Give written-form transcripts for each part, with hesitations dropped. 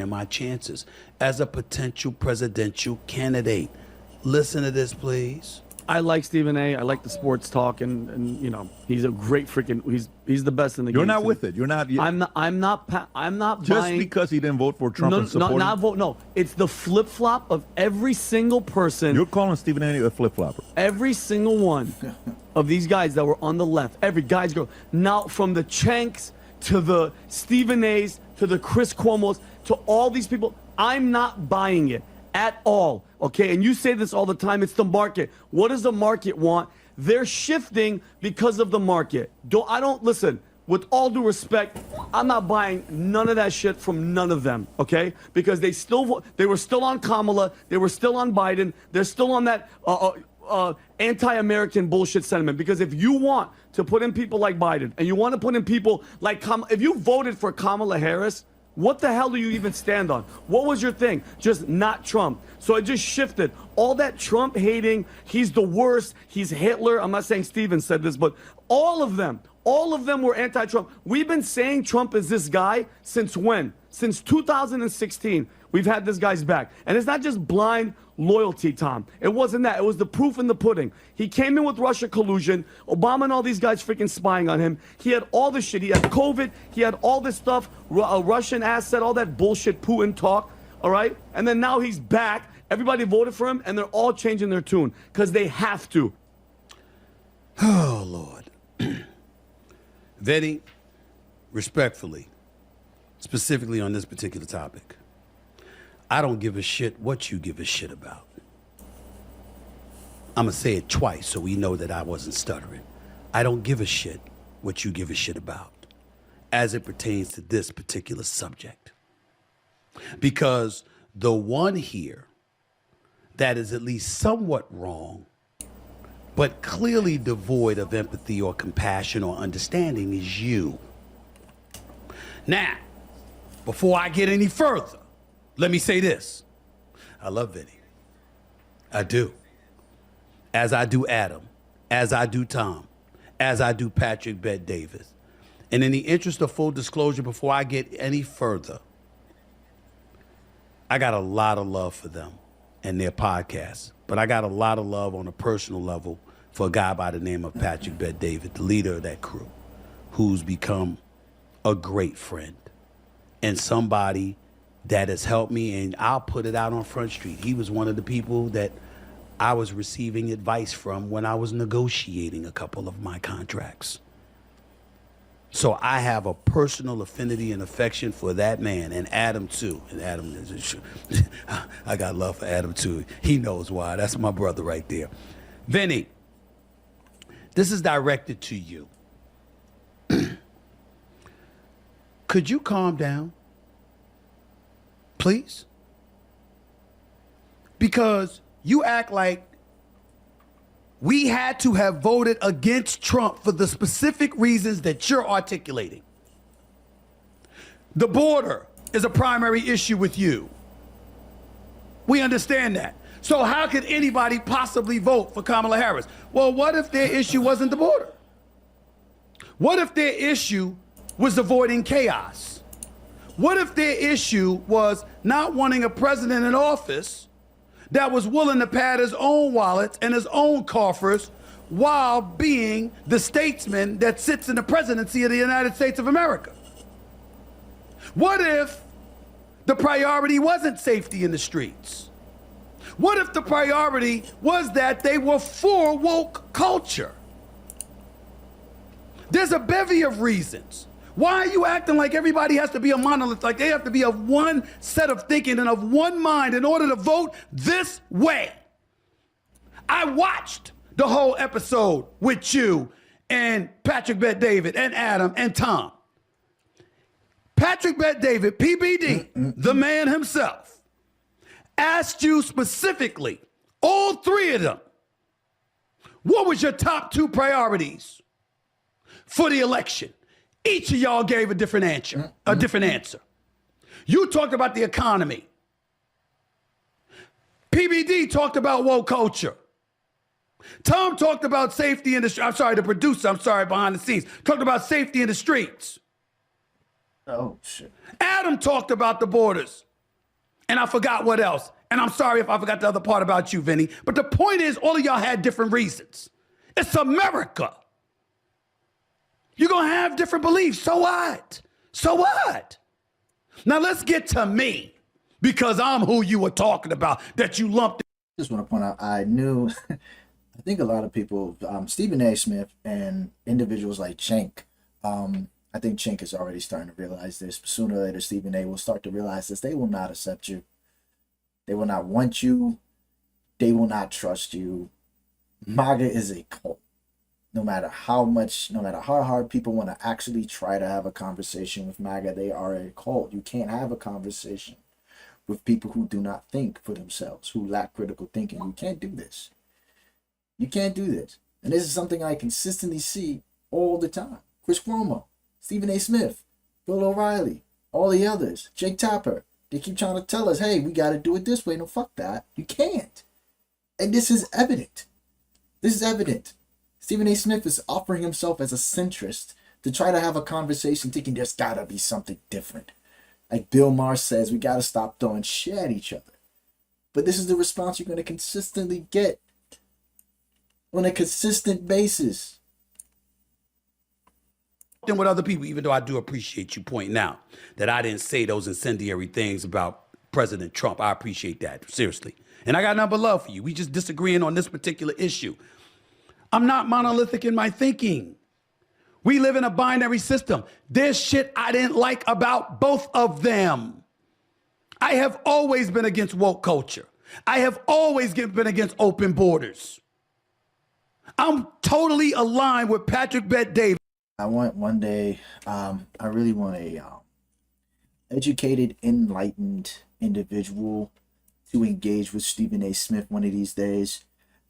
and my chances as a potential presidential candidate. Listen to this, please. I like Stephen A. I like the sports talk, and you know, he's a great freaking. He's the best in the game. You're not with it. You're not. I'm not just buying, because he didn't vote for Trump and supporting. Not vote. No, it's the flip flop of every single person. You're calling Stephen A. a flip flopper. Every single one of these guys that were on the left, every guys girl. Now from the Chanks to the Stephen A's to the Chris Cuomo's to all these people, I'm not buying it at all. Okay, and you say this all the time, it's the market. What does the market want? They're shifting because of the market. Listen, with all due respect, I'm not buying none of that shit from none of them, okay? Because they were still on Kamala, they were still on Biden, they're still on that anti-American bullshit sentiment. Because if you want to put in people like Biden, and you want to put in people like if you voted for Kamala Harris, what the hell do you even stand on? What was your thing? Just not Trump. So it just shifted. All that Trump hating, he's the worst, he's Hitler. I'm not saying Steven said this, but all of them were anti-Trump. We've been saying Trump is this guy since when? Since 2016. We've had this guy's back. And it's not just blind loyalty, Tom. It wasn't that. It was the proof in the pudding. He came in with Russia collusion. Obama and all these guys freaking spying on him. He had all this shit. He had COVID. He had all this stuff, a Russian asset, all that bullshit Putin talk, all right? And then now he's back. Everybody voted for him, and they're all changing their tune because they have to. Oh, Lord. Vetty, respectfully, specifically on this particular topic, I don't give a shit what you give a shit about. I'm going to say it twice so we know that I wasn't stuttering. I don't give a shit what you give a shit about as it pertains to this particular subject. Because the one here that is at least somewhat wrong, but clearly devoid of empathy or compassion or understanding is you. Now, before I get any further, let me say this. I love Vinny. I do. As I do Adam, as I do Tom, as I do Patrick Bet Davis. And in the interest of full disclosure, before I get any further, I got a lot of love for them and their podcasts. But I got a lot of love on a personal level for a guy by the name of Patrick Bet David, the leader of that crew, who's become a great friend and somebody that has helped me, and I'll put it out on Front Street. He was one of the people that I was receiving advice from when I was negotiating a couple of my contracts. So I have a personal affinity and affection for that man, and Adam too. And Adam, I got love for Adam too. He knows why. That's my brother right there. Vinny, this is directed to you. Could you calm down? Please? Because you act like we had to have voted against Trump for the specific reasons that you're articulating. The border is a primary issue with you. We understand that. So how could anybody possibly vote for Kamala Harris? Well, what if their issue wasn't the border? What if their issue was avoiding chaos? What if their issue was not wanting a president in office that was willing to pad his own wallet and his own coffers while being the statesman that sits in the presidency of the United States of America? What if the priority wasn't safety in the streets? What if the priority was that they were for woke culture? There's a bevy of reasons. Why are you acting like everybody has to be a monolith, like they have to be of one set of thinking and of one mind in order to vote this way? I watched the whole episode with you and Patrick Bet David and Adam and Tom. Patrick Bet David, PBD, the man himself, asked you specifically, all three of them, what was your top two priorities for the election? Each of y'all gave a different answer. You talked about the economy. PBD talked about woke culture. Tom talked about safety in the producer, behind the scenes, talked about safety in the streets. Oh, shit. Adam talked about the borders. And I forgot what else. And I'm sorry if I forgot the other part about you, Vinny. But the point is, all of y'all had different reasons. It's America. You're going to have different beliefs. So what? So what? Now let's get to me, because I'm who you were talking about, that you lumped. Just want to point out, I knew, I think a lot of people, Stephen A. Smith and individuals like Cenk, I think Cenk is already starting to realize this. But sooner or later, Stephen A. will start to realize this. They will not accept you. They will not want you. They will not trust you. MAGA is a cult. No matter how hard people want to actually try to have a conversation with MAGA, they are a cult. You can't have a conversation with people who do not think for themselves, who lack critical thinking. You can't do this. You can't do this. And this is something I consistently see all the time. Chris Cuomo, Stephen A. Smith, Bill O'Reilly, all the others, Jake Tapper. They keep trying to tell us, hey, we got to do it this way. No, fuck that. You can't. And this is evident. This is evident. Stephen A. Smith is offering himself as a centrist to try to have a conversation thinking there's got to be something different. Like Bill Maher says, we got to stop throwing shit at each other. But this is the response you're going to consistently get on a consistent basis. With other people, even though I do appreciate you pointing out that I didn't say those incendiary things about President Trump. I appreciate that, seriously. And I got nothing but love for you. We just disagreeing on this particular issue. I'm not monolithic in my thinking. We live in a binary system. There's shit I didn't like about both of them. I have always been against woke culture. I have always been against open borders. I'm totally aligned with Patrick Bet-David. I want one day, I really want a educated, enlightened individual to engage with Stephen A. Smith one of these days.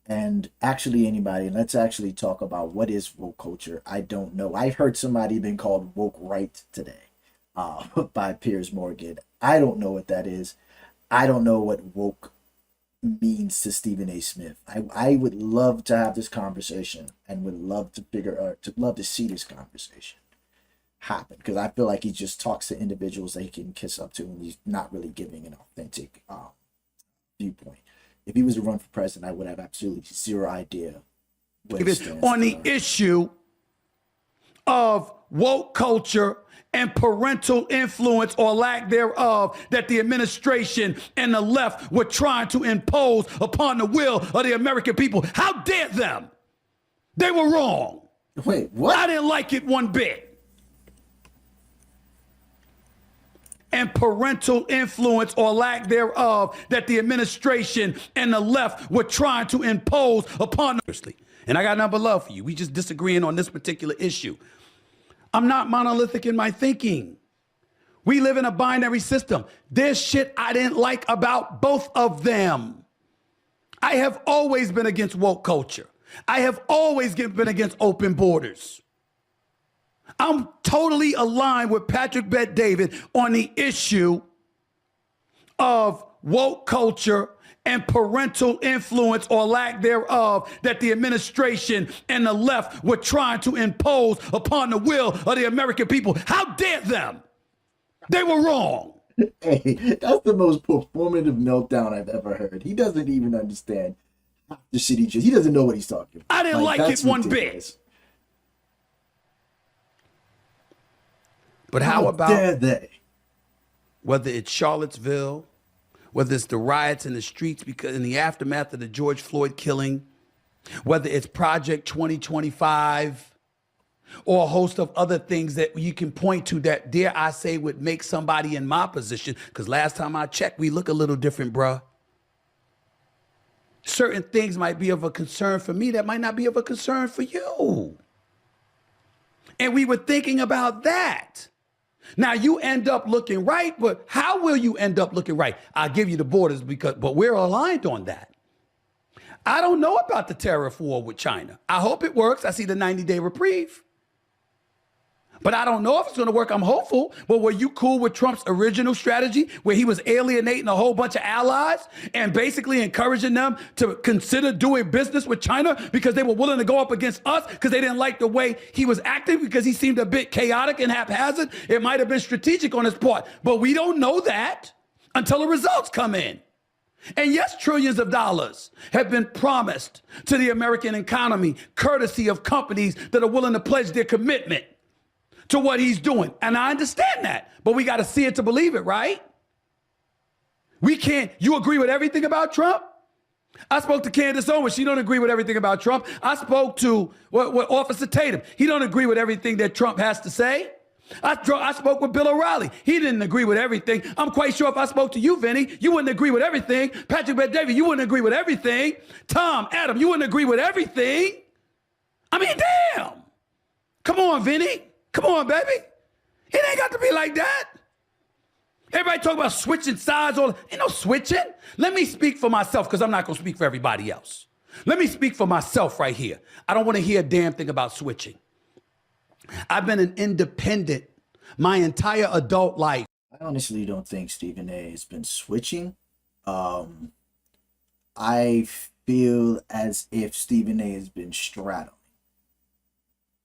And actually anybody, let's actually talk about what is woke culture. I don't know. I heard somebody been called woke right today by Piers Morgan. I don't know what that is. I don't know what woke means to Stephen A. Smith. I would love to have this conversation and would love to see this conversation happen, because I feel like he just talks to individuals that he can kiss up to and he's not really giving an authentic viewpoint. If he was to run for president, I would have absolutely zero idea what he stands on the issue of woke culture and parental influence or lack thereof that the administration and the left were trying to impose upon the will of the American people. How dare them? They were wrong. Wait, what? I didn't like it one bit. And parental influence or lack thereof that the administration and the left were trying to impose upon the... And I got nothing but love for you. We just disagreeing on this particular issue. I'm not monolithic in my thinking. We live in a binary system. There's shit I didn't like about both of them. I have always been against woke culture. I have always been against open borders. I'm totally aligned with Patrick Bet-David on the issue of woke culture and parental influence or lack thereof that the administration and the left were trying to impose upon the will of the American people. How dare them? They were wrong. Hey, that's the most performative meltdown I've ever heard. He doesn't even understand the shit he doesn't know what he's talking about. I didn't like it one bit. But how about dare they? Whether it's Charlottesville, whether it's the riots in the streets because in the aftermath of the George Floyd killing, whether it's Project 2025, or a host of other things that you can point to that, dare I say, would make somebody in my position, because last time I checked, we look a little different, bruh. Certain things might be of a concern for me that might not be of a concern for you. And we were thinking about that. Now you end up looking right, but how will you end up looking right? I'll give you the borders but we're aligned on that. I don't know about the tariff war with China. I hope it works. I see the 90-day reprieve. But I don't know if it's going to work. I'm hopeful. But were you cool with Trump's original strategy where he was alienating a whole bunch of allies and basically encouraging them to consider doing business with China because they were willing to go up against us because they didn't like the way he was acting because he seemed a bit chaotic and haphazard? It might have been strategic on his part, but we don't know that. until the results come in. And yes, trillions of dollars have been promised to the American economy, courtesy of companies that are willing to pledge their commitment to what he's doing. And I understand that, but we got to see it to believe it, right? We can't, you agree with everything about Trump? I spoke to Candace Owens. She don't agree with everything about Trump. I spoke to what Officer Tatum. He don't agree with everything that Trump has to say. I spoke with Bill O'Reilly. He didn't agree with everything. I'm quite sure if I spoke to you, Vinny, you wouldn't agree with everything. Patrick Bet-David, you wouldn't agree with everything. Tom, Adam, you wouldn't agree with everything. I mean, damn. Come on, Vinny. Come on, baby. It ain't got to be like that. Everybody talk about switching sides. Ain't no switching. Let me speak for myself because I'm not going to speak for everybody else. Let me speak for myself right here. I don't want to hear a damn thing about switching. I've been an independent my entire adult life. I honestly don't think Stephen A. has been switching. I feel as if Stephen A. has been straddling.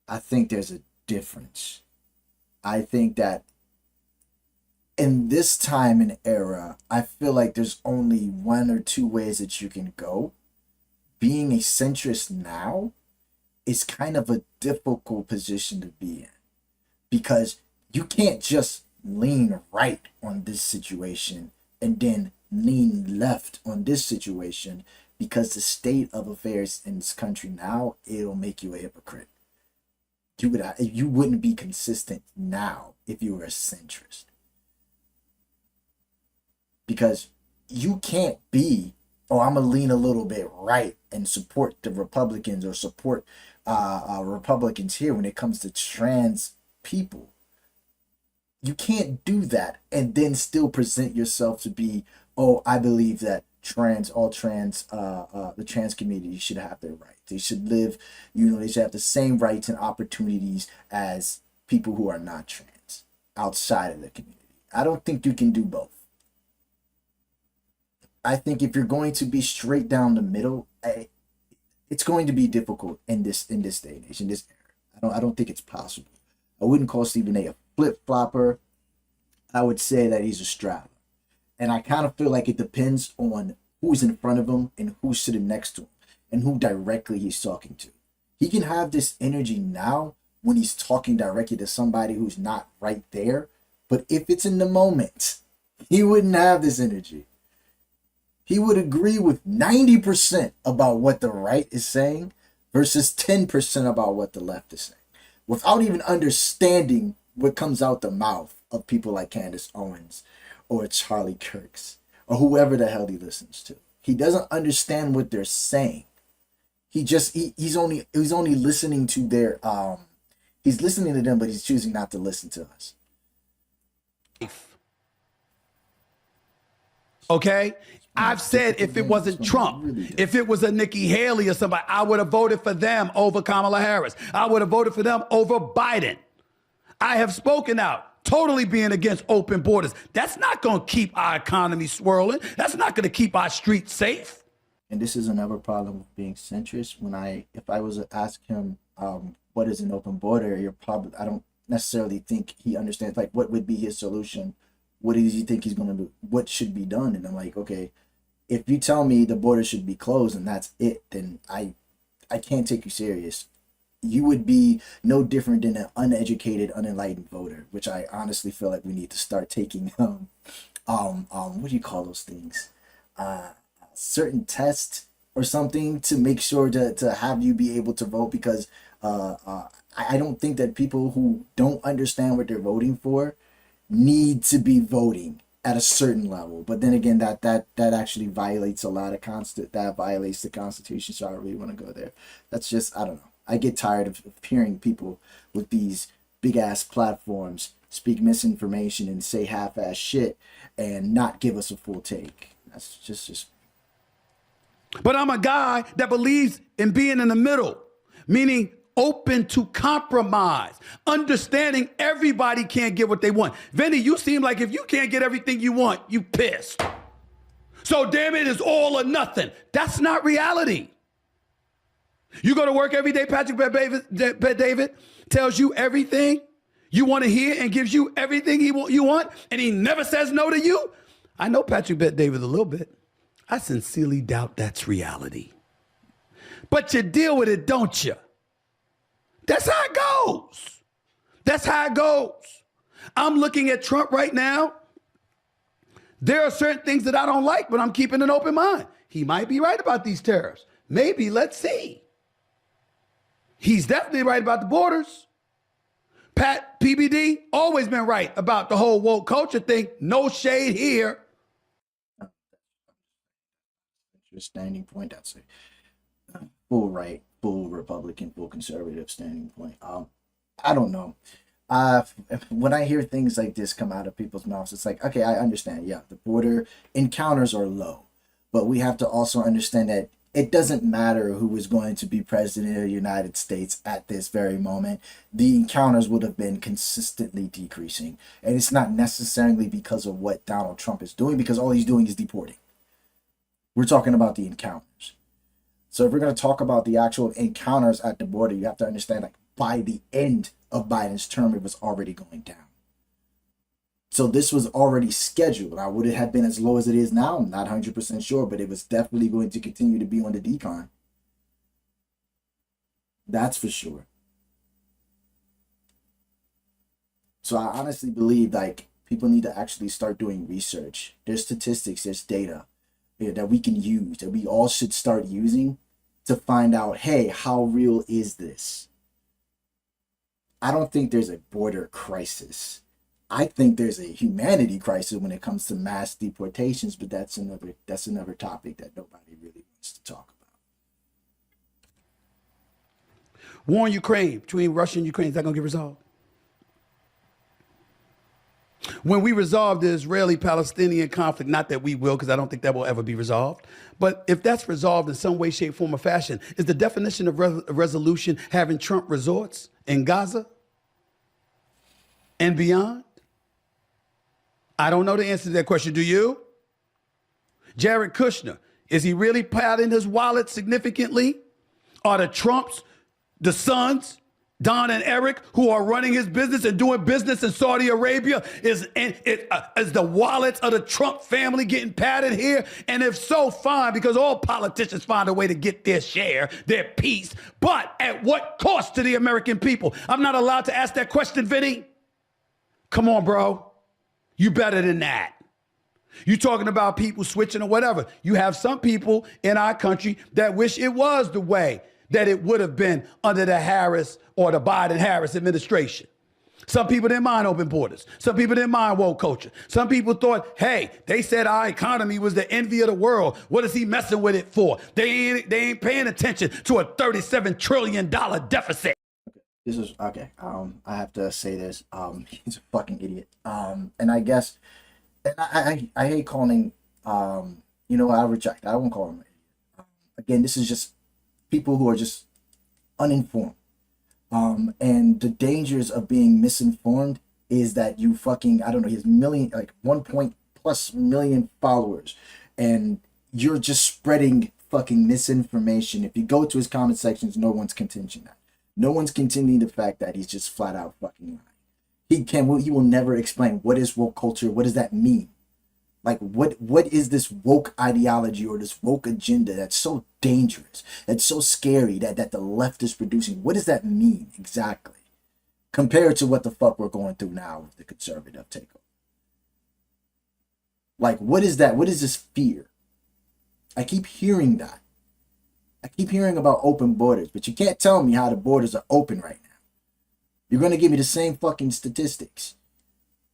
I think there's a difference. I think that in this time and era, I feel like there's only one or two ways that you can go. Being a centrist now is kind of a difficult position to be in because you can't just lean right on this situation and then lean left on this situation because the state of affairs in this country now, it'll make you a hypocrite. You wouldn't be consistent now if you were a centrist. Because you can't be, I'm going to lean a little bit right and support the Republicans or support Republicans here when it comes to trans people. You can't do that and then still present yourself to be, I believe that the trans community should have their rights. They should live, they should have the same rights and opportunities as people who are not trans outside of the community. I don't think you can do both. I think if you're going to be straight down the middle, it's going to be difficult in this day and age, in this era. I don't think it's possible. I wouldn't call Stephen A. flip-flopper. I would say that he's a straddler. And I kind of feel like it depends on who's in front of him and who's sitting next to him and who directly he's talking to. He can have this energy now when he's talking directly to somebody who's not right there. But if it's in the moment, he wouldn't have this energy. He would agree with 90% about what the right is saying versus 10% about what the left is saying, without even understanding what comes out the mouth of people like Candace Owens or Charlie Kirk's or whoever the hell he listens to. He doesn't understand what they're saying. He's only listening to their he's listening to them, but he's choosing not to listen to us. Okay? I've said if it wasn't Trump, if it was a Nikki Haley or somebody, I would have voted for them over Kamala Harris. I would have voted for them over Biden. I have spoken out, totally being against open borders. That's not going to keep our economy swirling. That's not going to keep our streets safe. And this is another problem with being centrist. If I was to ask him, what is an open border, I don't necessarily think he understands, like, what would be his solution? What does he think he's going to do? What should be done? And I'm like, okay, if you tell me the border should be closed and that's it, then I can't take you serious. You would be no different than an uneducated, unenlightened voter, which I honestly feel like we need to start taking, what do you call those things? Certain tests or something to make sure to have you be able to vote, because I don't think that people who don't understand what they're voting for need to be voting at a certain level. But then again, that actually violates a lot of that violates the Constitution. So I don't really want to go there. That's just, I don't know. I get tired of hearing people with these big ass platforms speak misinformation and say half ass shit and not give us a full take. That's just. But I'm a guy that believes in being in the middle, meaning open to compromise, understanding everybody can't get what they want. Vinny, you seem like if you can't get everything you want, you pissed. So damn it, it's all or nothing. That's not reality. You go to work every day, Patrick Bet-David tells you everything you want to hear and gives you everything you want, and he never says no to you. I know Patrick Bet David a little bit. I sincerely doubt that's reality. But you deal with it, don't you? That's how it goes. That's how it goes. I'm looking at Trump right now. There are certain things that I don't like, but I'm keeping an open mind. He might be right about these tariffs. Maybe, let's see. He's definitely right about the borders. Pat PBD, always been right about the whole woke culture thing. No shade here. Your standing point, I'd say. Full right, full Republican, full conservative standing point. I don't know. When I hear things like this come out of people's mouths, it's like, okay, I understand. Yeah, the border encounters are low, but we have to also understand that it doesn't matter who is going to be president of the United States at this very moment. The encounters would have been consistently decreasing, and it's not necessarily because of what Donald Trump is doing, because all he's doing is deporting. We're talking about the encounters. So if we're going to talk about the actual encounters at the border, you have to understand, like, by the end of Biden's term, it was already going down. So this was already scheduled. Now, would it have been as low as it is now? I'm not 100% sure, but it was definitely going to continue to be on the decline. That's for sure. So I honestly believe, like, people need to actually start doing research. There's statistics, there's data that we can use, that we all should start using to find out, hey, how real is this? I don't think there's a border crisis. I think there's a humanity crisis when it comes to mass deportations, but that's another topic that nobody really wants to talk about. War in Ukraine, between Russia and Ukraine, is that going to get resolved? When we resolve the Israeli-Palestinian conflict, not that we will, because I don't think that will ever be resolved, but if that's resolved in some way, shape, form, or fashion, is the definition of resolution having Trump resorts in Gaza and beyond? I don't know the answer to that question. Do you? Jared Kushner, is he really padding his wallet significantly? Are the Trumps, the sons, Don and Eric, who are running his business and doing business in Saudi Arabia, is the wallets of the Trump family getting padded here? And if so, fine, because all politicians find a way to get their share, their piece. But at what cost to the American people? I'm not allowed to ask that question, Vinny. Come on, bro. You better than that. You talking about people switching or whatever. You have some people in our country that wish it was the way that it would have been under the Harris or the Biden-Harris administration. Some people didn't mind open borders. Some people didn't mind woke culture. Some people thought, hey, they said our economy was the envy of the world. What is he messing with it for? They ain't paying attention to a $37 trillion deficit. This is okay. I have to say this. He's a fucking idiot. And I guess, and I hate calling. I reject. I won't call him an idiot. Again, this is just people who are just uninformed. And the dangers of being misinformed is that you fucking, I don't know, he has 1+ million followers, and you're just spreading fucking misinformation. If you go to his comment sections, no one's contending that. No one's contending the fact that he's just flat out fucking lying. He will never explain what is woke culture. What does that mean? Like, what is this woke ideology or this woke agenda that's so dangerous, that's so scary that the left is producing? What does that mean exactly compared to what the fuck we're going through now with the conservative takeover? Like, what is that? What is this fear? I keep hearing that. I keep hearing about open borders, but you can't tell me how the borders are open right now. You're going to give me the same fucking statistics,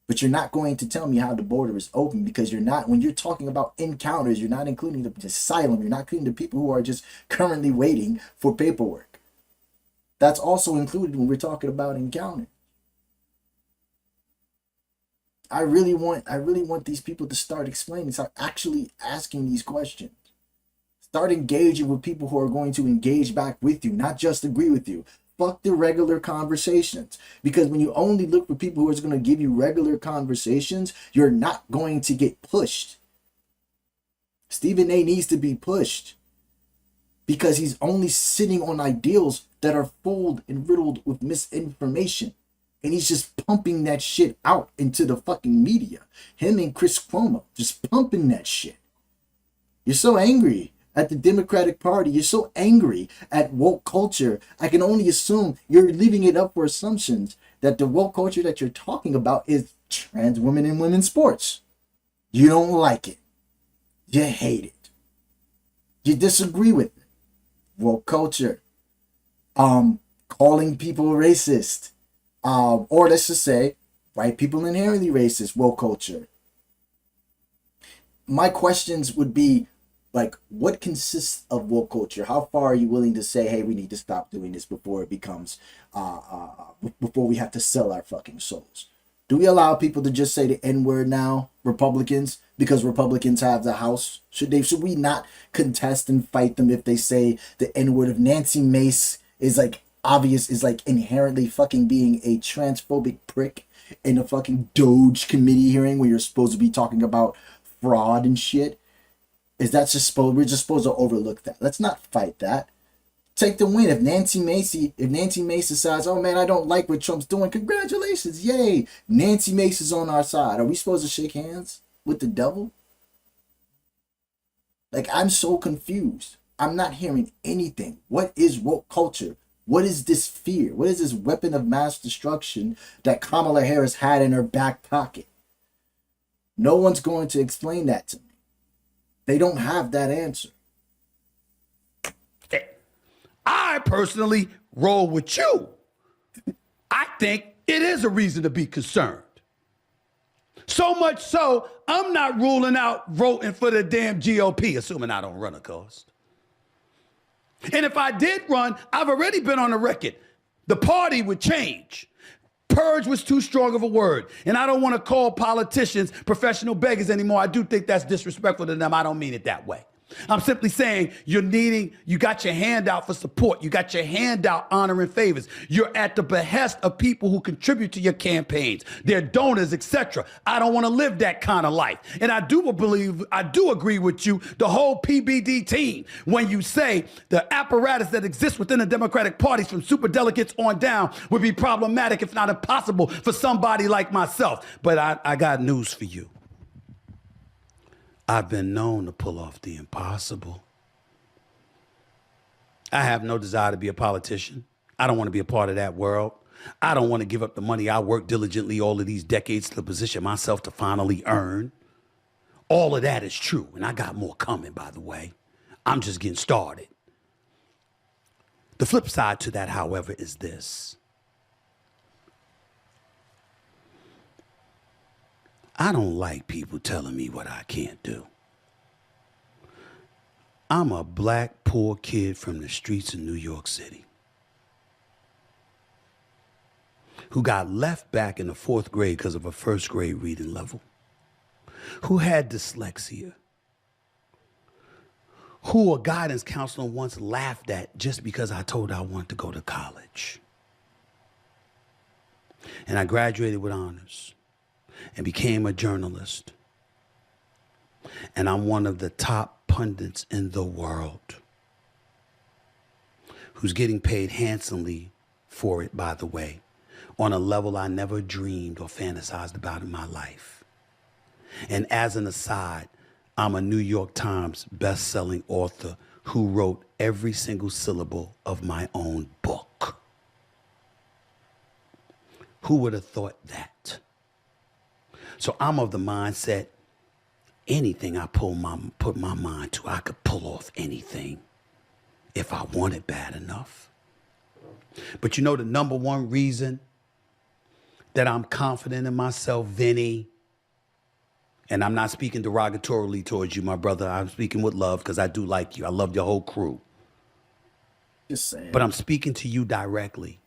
but you're not going to tell me how the border is open, because you're not, when you're talking about encounters, you're not including the asylum, you're not including the people who are just currently waiting for paperwork. That's also included when we're talking about encounters. I really want these people to start explaining, start actually asking these questions. Start engaging with people who are going to engage back with you, not just agree with you. Fuck the regular conversations. Because when you only look for people who are going to give you regular conversations, you're not going to get pushed. Stephen A needs to be pushed, because he's only sitting on ideals that are full and riddled with misinformation. And he's just pumping that shit out into the fucking media. Him and Chris Cuomo just pumping that shit. You're so angry at the Democratic Party. You're so angry at woke culture. I can only assume you're leaving it up for assumptions that the woke culture that you're talking about is trans women in women's sports. You don't like it. You hate it. You disagree with it. Woke culture. Calling people racist. Or let's just say, white people inherently racist. Woke culture. My questions would be, like, what consists of woke culture? How far are you willing to say, hey, we need to stop doing this before it becomes, before we have to sell our fucking souls? Do we allow people to just say the N-word now, Republicans, because Republicans have the House? Should we not contest and fight them if they say the N-word? If Nancy Mace is like obvious, is like inherently fucking being a transphobic prick in a fucking Doge committee hearing where you're supposed to be talking about fraud and shit? Is that just we're just supposed to overlook that? Let's not fight that. Take the win. If Nancy Mace decides, oh man, I don't like what Trump's doing, congratulations, yay, Nancy Mace is on our side. Are we supposed to shake hands with the devil? Like, I'm so confused. I'm not hearing anything. What is woke culture? What is this fear? What is this weapon of mass destruction that Kamala Harris had in her back pocket? No one's going to explain that to me. They don't have that answer. I personally roll with you. I think it is a reason to be concerned. So much so, I'm not ruling out voting for the damn GOP, assuming I don't run, of course. And if I did run, I've already been on the record. The party would change. Purge was too strong of a word. And I don't want to call politicians professional beggars anymore. I do think that's disrespectful to them. I don't mean it that way. I'm simply saying you got your hand out for support. You got your hand out honoring favors. You're at the behest of people who contribute to your campaigns, their donors, etc. I don't want to live that kind of life. And I do agree with you, the whole PBD team, when you say the apparatus that exists within the Democratic parties from superdelegates on down would be problematic, if not impossible, for somebody like myself. But I got news for you. I've been known to pull off the impossible. I have no desire to be a politician. I don't want to be a part of that world. I don't want to give up the money I worked diligently all of these decades to position myself to finally earn. All of that is true, and I got more coming, by the way. I'm just getting started. The flip side to that, however, is this. I don't like people telling me what I can't do. I'm a black, poor kid from the streets of New York City who got left back in the 4th grade because of a 1st grade reading level, who had dyslexia, who a guidance counselor once laughed at just because I told her I wanted to go to college. And I graduated with honors and became a journalist. And I'm one of the top pundits in the world who's getting paid handsomely for it, by the way, on a level I never dreamed or fantasized about in my life. And as an aside, I'm a New York Times best-selling author who wrote every single syllable of my own book. Who would have thought that? So I'm of the mindset, anything I put my mind to, I could pull off anything if I want it bad enough. But you know the number one reason that I'm confident in myself, Vinny, and I'm not speaking derogatorily towards you, my brother. I'm speaking with love because I do like you. I love your whole crew. Just saying. But I'm speaking to you directly.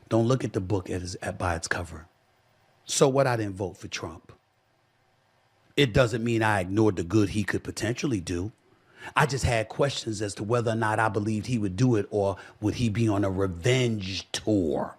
Don't look at the book by its cover. So what? I didn't vote for Trump. It doesn't mean I ignored the good he could potentially do. I just had questions as to whether or not I believed he would do it, or would he be on a revenge tour.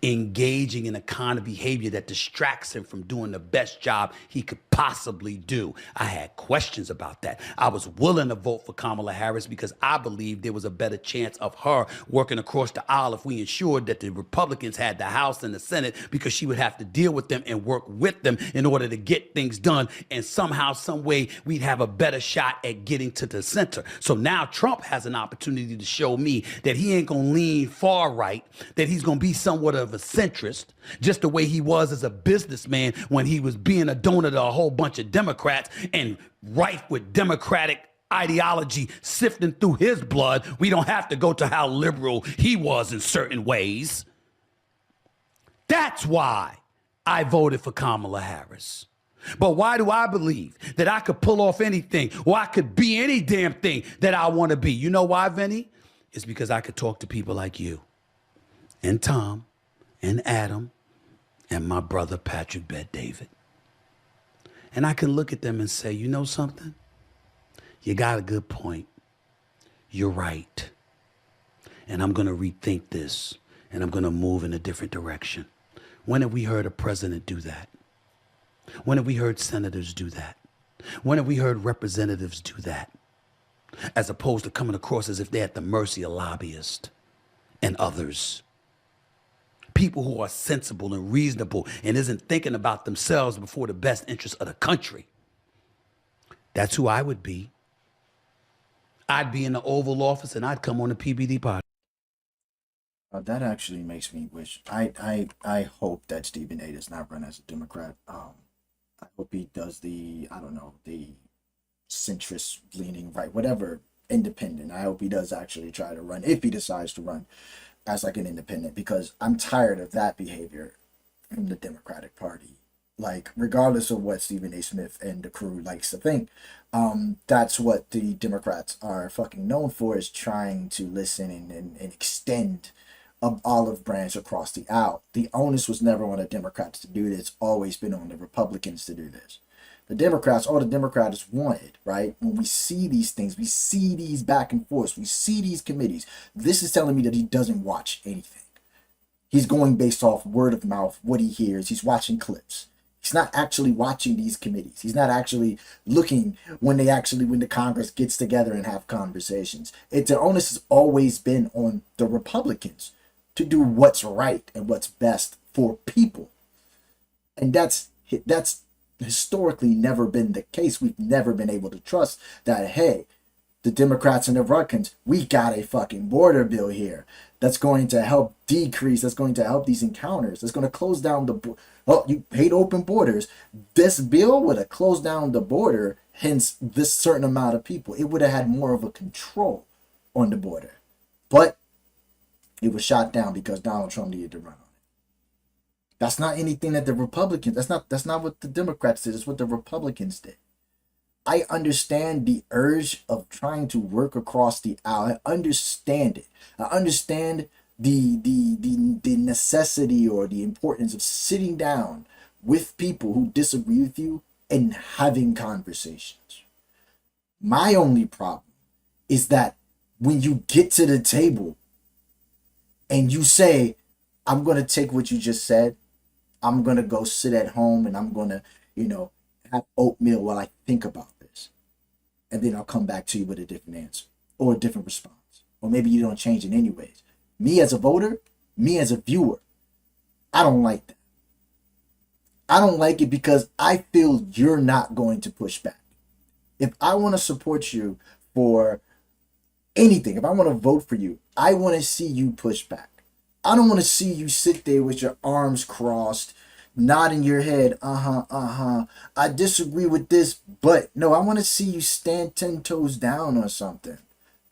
engaging in a kind of behavior that distracts him from doing the best job he could possibly do. I had questions about that. I was willing to vote for Kamala Harris because I believed there was a better chance of her working across the aisle if we ensured that the Republicans had the House and the Senate, because she would have to deal with them and work with them in order to get things done. And somehow, some way, we'd have a better shot at getting to the center. So now Trump has an opportunity to show me that he ain't going to lean far right, that he's going to be somewhat of a centrist, just the way he was as a businessman when he was being a donor to a whole bunch of Democrats and rife with Democratic ideology sifting through his blood. We don't have to go to how liberal he was in certain ways. That's why I voted for Kamala Harris. But why do I believe that I could pull off anything, or I could be any damn thing that I want to be? You know why, Vinny? It's because I could talk to people like you and Tom and Adam and my brother Patrick Bet David. And I can look at them and say, you know something? You got a good point. You're right. And I'm going to rethink this, and I'm going to move in a different direction. When have we heard a president do that? When have we heard senators do that? When have we heard representatives do that? As opposed to coming across as if they're at the mercy of lobbyists and others. People who are sensible and reasonable and isn't thinking about themselves before the best interests of the country. That's who I would be. I'd be in the Oval Office and I'd come on the PBD podcast. That actually makes me wish. I hope that Stephen A. does not run as a Democrat. I hope he does the centrist leaning right, whatever, independent. I hope he does actually try to run, if he decides to run as like an independent, because I'm tired of that behavior from the Democratic Party. Like, regardless of what Stephen A. Smith and the crew likes to think, that's what the Democrats are fucking known for, is trying to listen and extend an olive branch across the aisle. The onus was never on the Democrats to do this. It's always been on the Republicans to do this. The Democrats, all the Democrats wanted, right? When we see these things, we see these back and forth, we see these committees. This is telling me that he doesn't watch anything. He's going based off word of mouth, what he hears. He's watching clips. He's not actually watching these committees. He's not actually looking when the Congress gets together and have conversations. The onus has always been on the Republicans to do what's right and what's best for people. And that's historically never been the case. We've never been able to trust that, hey, the Democrats and the Republicans, we got a fucking border bill here that's going to help decrease, that's going to help these encounters, that's going to close down you hate open borders. This bill would have closed down the border, hence this certain amount of people. It would have had more of a control on the border. But it was shot down because Donald Trump needed to run on it. That's not anything that the Republicans, that's not what the Democrats did, it's what the Republicans did. I understand the urge of trying to work across the aisle. I understand it. I understand the necessity or the importance of sitting down with people who disagree with you and having conversations. My only problem is that when you get to the table and you say, I'm going to take what you just said, I'm going to go sit at home and I'm going to, have oatmeal while I think about this. And then I'll come back to you with a different answer or a different response. Or maybe you don't change it anyways. Me as a voter, me as a viewer, I don't like that. I don't like it because I feel you're not going to push back. If I want to support you for anything, if I want to vote for you, I want to see you push back. I don't want to see you sit there with your arms crossed, nodding your head, I disagree with this, but no, I want to see you stand 10 toes down or something.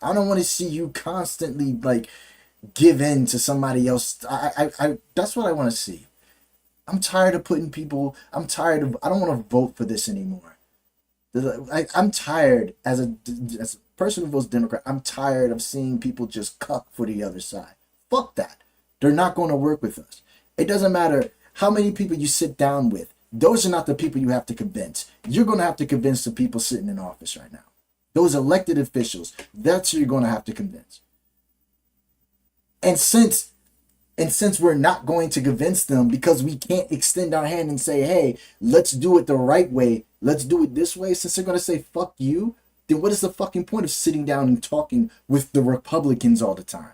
I don't want to see you constantly give in to somebody else. I that's what I want to see. I'm tired of putting people, I don't want to vote for this anymore. I'm tired as a person who votes Democrat, I'm tired of seeing people just cuck for the other side. Fuck that. They're not going to work with us. It doesn't matter how many people you sit down with. Those are not the people you have to convince. You're going to have to convince the people sitting in office right now. Those elected officials, that's who you're going to have to convince. And since And since we're not going to convince them because we can't extend our hand and say, hey, let's do it the right way, let's do it this way, since they're going to say, fuck you, then what is the fucking point of sitting down and talking with the Republicans all the time?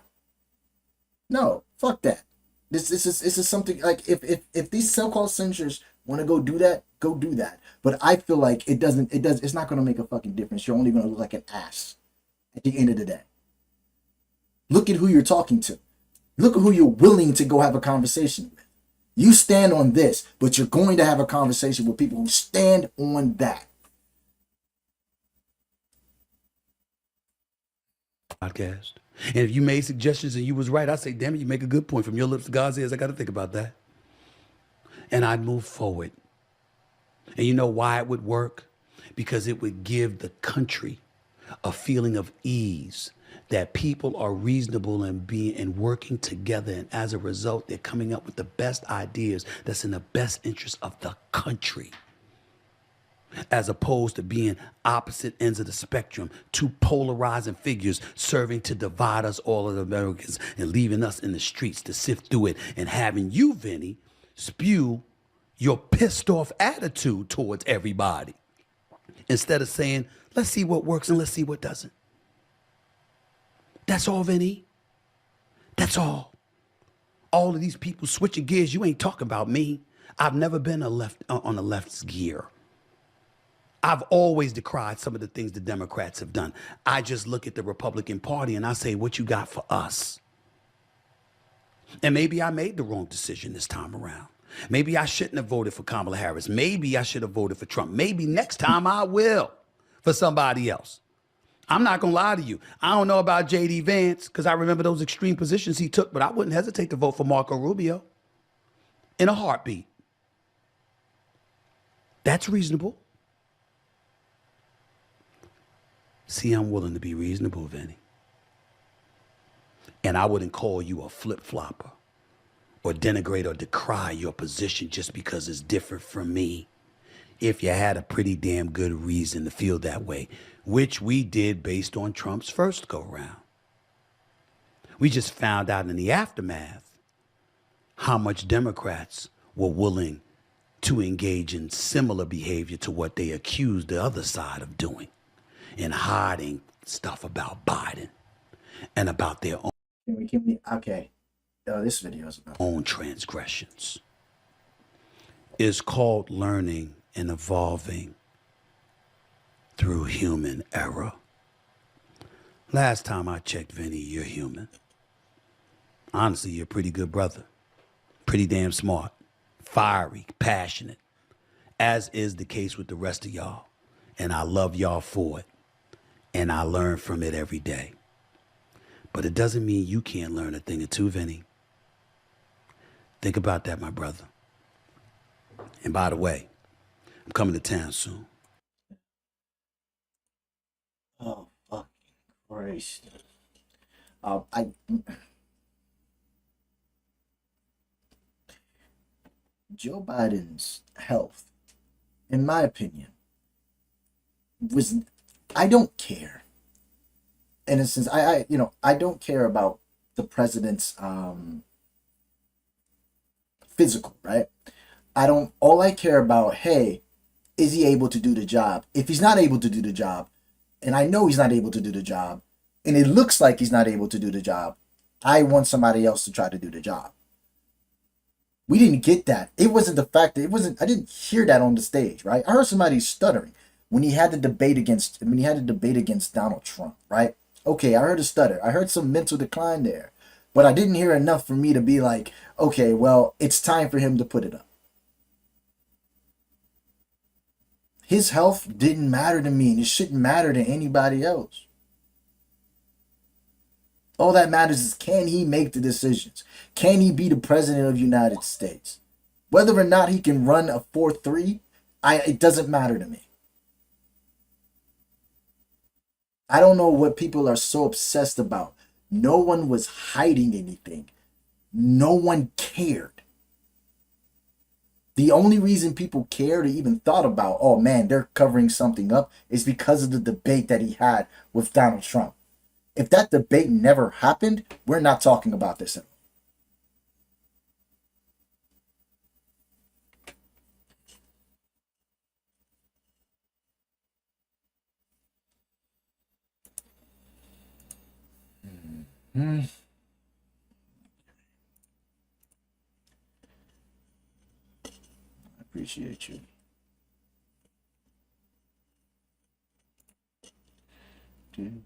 No, fuck that. This is something like if these so-called senators want to go do that. But I feel like it's not going to make a fucking difference. You're only going to look like an ass at the end of the day. Look at who you're talking to. Look at who you're willing to go have a conversation with. You stand on this, but you're going to have a conversation with people who stand on that. Podcast. And if you made suggestions and you was right, I say, damn it, you make a good point. From your lips to God's ears, I got to think about that. And I'd move forward. And you know why it would work? Because it would give the country a feeling of ease, that people are reasonable and working together. And as a result, they're coming up with the best ideas that's in the best interest of the country, as opposed to being opposite ends of the spectrum, two polarizing figures serving to divide us all as Americans and leaving us in the streets to sift through it, and having you, Vinny, spew your pissed off attitude towards everybody instead of saying, let's see what works and let's see what doesn't. That's all, Vinny. That's all. All of these people switching gears, you ain't talking about me. I've never been on the left's gear. I've always decried some of the things the Democrats have done. I just look at the Republican Party and I say, what you got for us? And maybe I made the wrong decision this time around. Maybe I shouldn't have voted for Kamala Harris. Maybe I should have voted for Trump. Maybe next time I will for somebody else. I'm not going to lie to you. I don't know about J.D. Vance because I remember those extreme positions he took, but I wouldn't hesitate to vote for Marco Rubio in a heartbeat. That's reasonable. See, I'm willing to be reasonable, Vinny. And I wouldn't call you a flip-flopper or denigrate or decry your position just because it's different from me, if you had a pretty damn good reason to feel that way, which we did based on Trump's first go-round. We just found out in the aftermath how much Democrats were willing to engage in similar behavior to what they accused the other side of doing, and hiding stuff about Biden and about their Okay. This video is about own transgressions. It's called learning and evolving through human error. Last time I checked, Vinny, you're human. Honestly, you're a pretty good brother. Pretty damn smart, fiery, passionate, as is the case with the rest of y'all. And I love y'all for it. And I learn from it every day. But it doesn't mean you can't learn a thing or two, Vinny. Think about that, my brother. And by the way, I'm coming to town soon. Oh, fucking Christ. Joe Biden's health, in my opinion, I don't care. In a sense, I don't care about the president's physical, right? All I care about, hey, is he able to do the job? If he's not able to do the job, and I know he's not able to do the job, and it looks like he's not able to do the job, I want somebody else to try to do the job. We didn't get that. It wasn't the fact that I didn't hear that on the stage, right? I heard somebody stuttering when he had the debate against Donald Trump, right? Okay, I heard a stutter. I heard some mental decline there, but I didn't hear enough for me to be like, okay, well, it's time for him to put it up. His health didn't matter to me, and it shouldn't matter to anybody else. All that matters is, can he make the decisions? Can he be the president of the United States? Whether or not he can run a 4-3, it doesn't matter to me. I don't know what people are so obsessed about. No one was hiding anything. No one cared. The only reason people cared or even thought about, oh man, they're covering something up, is because of the debate that he had with Donald Trump. If that debate never happened, we're not talking about this at all. I appreciate you. Dude.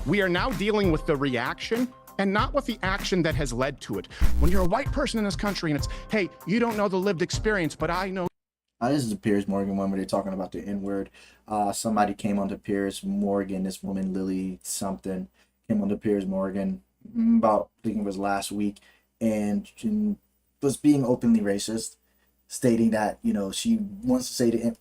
We are now dealing with the reaction and not with the action that has led to it. When you're a white person in this country and it's, hey, you don't know the lived experience, but I know. This is the Piers Morgan one where they're talking about the N-word. Somebody came onto Piers Morgan, this woman, Lily something, came onto Piers Morgan about, I think it was last week, and was being openly racist, stating that, you know, she wants to say to him,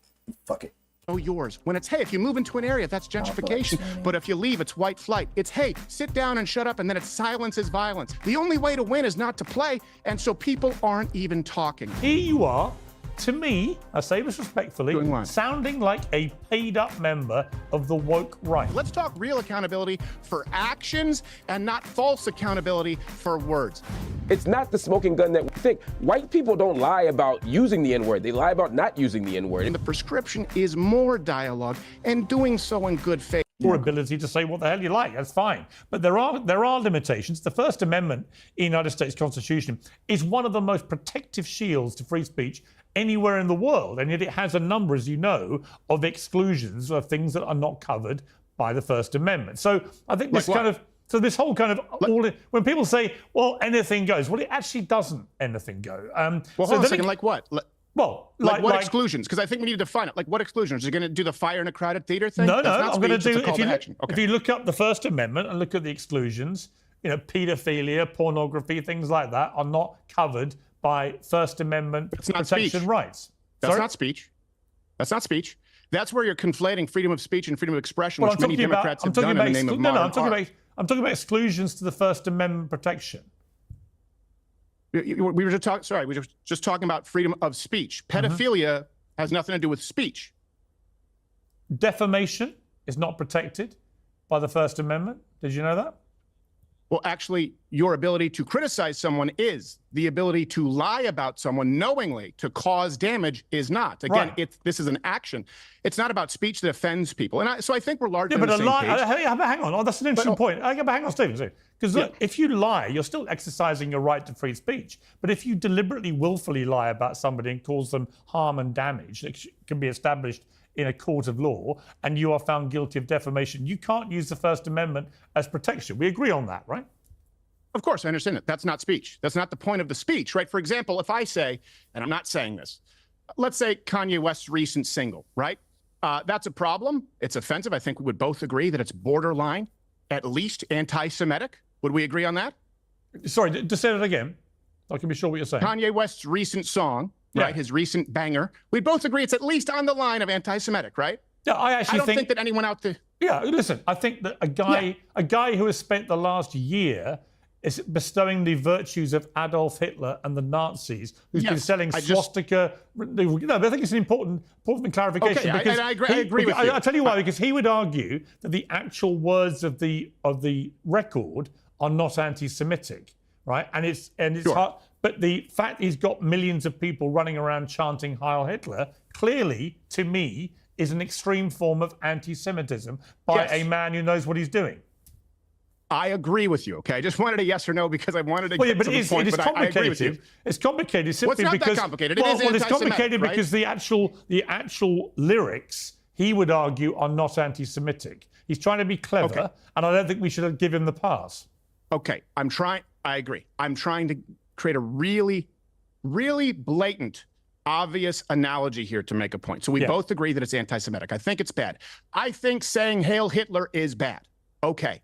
fuck it. Oh, yours. When it's, hey, if you move into an area, that's gentrification. But if you leave, it's white flight. It's, hey, sit down and shut up, and then it's silence is violence. The only way to win is not to play, and so people aren't even talking. Here you are, to me, I say this respectfully, sounding like a paid-up member of the woke right. Let's talk real accountability for actions and not false accountability for words. It's not the smoking gun that we think. White people don't lie about using the N-word. They lie about not using the N-word. And the prescription is more dialogue and doing so in good faith. Your ability to say what the hell you like, that's fine. But there are limitations. The First Amendment in the United States Constitution is one of the most protective shields to free speech anywhere in the world. And yet it has a number, as you know, of exclusions of things that are not covered by the First Amendment. So I think this this whole kind of, when people say, well, anything goes, well, it actually doesn't anything go. Well, hold on a second, like what? Well, like what exclusions? Because I think we need to define it. Like what exclusions? Are you going to do the fire in a crowded theater thing? No, I'm going to do. If you look up the First Amendment and look at the exclusions, you know, paedophilia, pornography, things like that are not covered by First Amendment protection rights. That's not speech. That's not speech. That's where you're conflating freedom of speech and freedom of expression, which many Democrats have done in the name of modern art. I'm talking about exclusions to the First Amendment protection. We were just talking. Sorry, we were just talking about freedom of speech. Pedophilia has nothing to do with speech. Defamation is not protected by the First Amendment. Did you know that? Well, actually, your ability to criticize someone is. The ability to lie about someone knowingly to cause damage is not. Again, this is an action. It's not about speech that offends people. And so I think we're largely on the same page. Hang on. Oh, that's an interesting point. Hang on, Stephen. Because look, if you lie, you're still exercising your right to free speech. But if you deliberately, willfully lie about somebody and cause them harm and damage that can be established in a court of law, and you are found guilty of defamation, you can't use the First Amendment as protection. We agree on that, right? Of course, I understand it. That's not speech. That's not the point of the speech, right? For example, if I say, and I'm not saying this, let's say Kanye West's recent single, right? That's a problem. It's offensive. I think we would both agree that it's borderline, at least anti-Semitic. Would we agree on that? Sorry, just say that again. I can be sure what you're saying. Kanye West's recent song, right? His recent banger. We both agree it's at least on the line of anti-Semitic, right? Yeah, I don't think that anyone out there. Yeah, listen, I think that a guy who has spent the last year is bestowing the virtues of Adolf Hitler and the Nazis, who's been selling swastika. No, but I think it's an important clarification. Okay, because I agree with you. I'll tell you why, because he would argue that the actual words of the record are not anti-Semitic, right? And it's hard. But the fact he's got millions of people running around chanting Heil Hitler, clearly, to me, is an extreme form of anti-Semitism by a man who knows what he's doing. I agree with you, okay? I just wanted a yes or no because I wanted to get to the point, but I agree with you. It's complicated simply because... Well, it's not that complicated. It is it's complicated right? because the actual lyrics, he would argue, are not anti-Semitic. He's trying to be clever, and I don't think we should give him the pass. Okay, I agree. I'm trying to create a really, really blatant, obvious analogy here to make a point. So we both agree that it's anti-Semitic. I think it's bad. I think saying Hail Hitler is bad. Okay.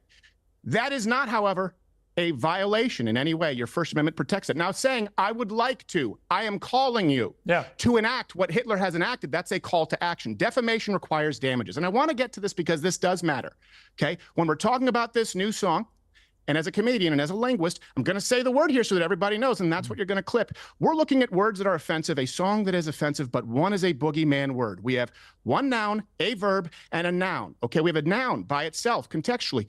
That is not, however, a violation in any way. Your First Amendment protects it. Now, saying, I would like to, I am calling you to enact what Hitler has enacted, that's a call to action. Defamation requires damages. And I want to get to this because this does matter, okay? When we're talking about this new song, and as a comedian and as a linguist, I'm going to say the word here so that everybody knows, and that's what you're going to clip. We're looking at words that are offensive, a song that is offensive, but one is a boogeyman word. We have one noun, a verb, and a noun. Okay, we have a noun by itself, contextually.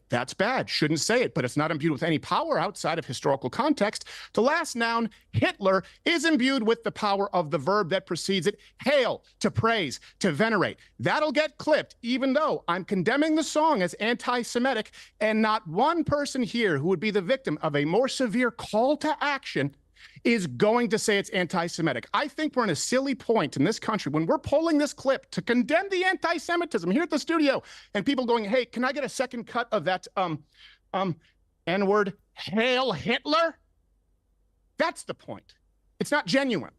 That's bad. Shouldn't say it, but it's not imbued with any power outside of historical context. The last noun, Hitler, is imbued with the power of the verb that precedes it. Hail, to praise, to venerate. That'll get clipped, even though I'm condemning the song as anti-Semitic, and not one person here who would be the victim of a more severe call to action is going to say it's anti-Semitic. I think we're in a silly point in this country when we're polling this clip to condemn the anti-Semitism here at the studio, and people going, hey, can I get a second cut of that N-word, Hail Hitler? That's the point. It's not genuine.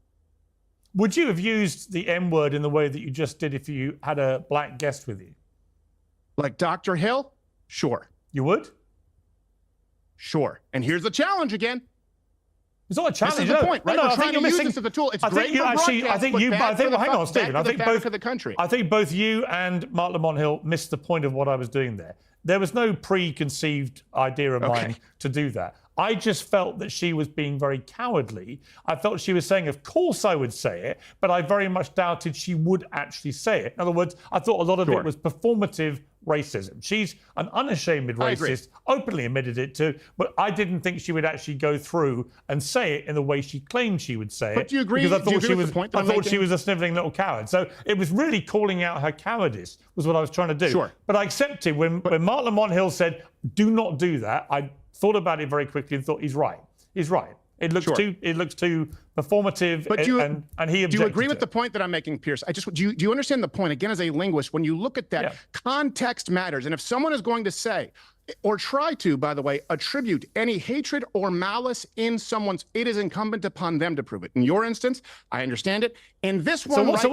Would you have used the N-word in the way that you just did if you had a black guest with you? Like Dr. Hill? Sure. You would? Sure. And here's the challenge again. It's not a challenge. This is the point, right? No, we're trying to use this as a tool. It's great for broadcast, well, hang on, Stephen. I think both you and Mark Lamont Hill missed the point of what I was doing there. There was no preconceived idea of mine to do that. I just felt that she was being very cowardly. I felt she was saying, of course I would say it, but I very much doubted she would actually say it. In other words, I thought a lot of it was performative racism. She's an unashamed racist, openly admitted it to, but I didn't think she would actually go through and say it in the way she claimed she would say it. But do you agree? Because I thought she was a sniveling little coward. So it was really calling out her cowardice was what I was trying to do. Sure. But I accepted when Mark Lamont Hill said, do not do that, I thought about it very quickly and thought he's right. He's right. It looks too performative, but and he objected. Do you agree with the point that I'm making, Piers? Do you understand the point? Again, as a linguist, when you look at that, context matters. And if someone is going to say, or try to, by the way, attribute any hatred or malice in someone's, it is incumbent upon them to prove it. In your instance, I understand it. In this one, so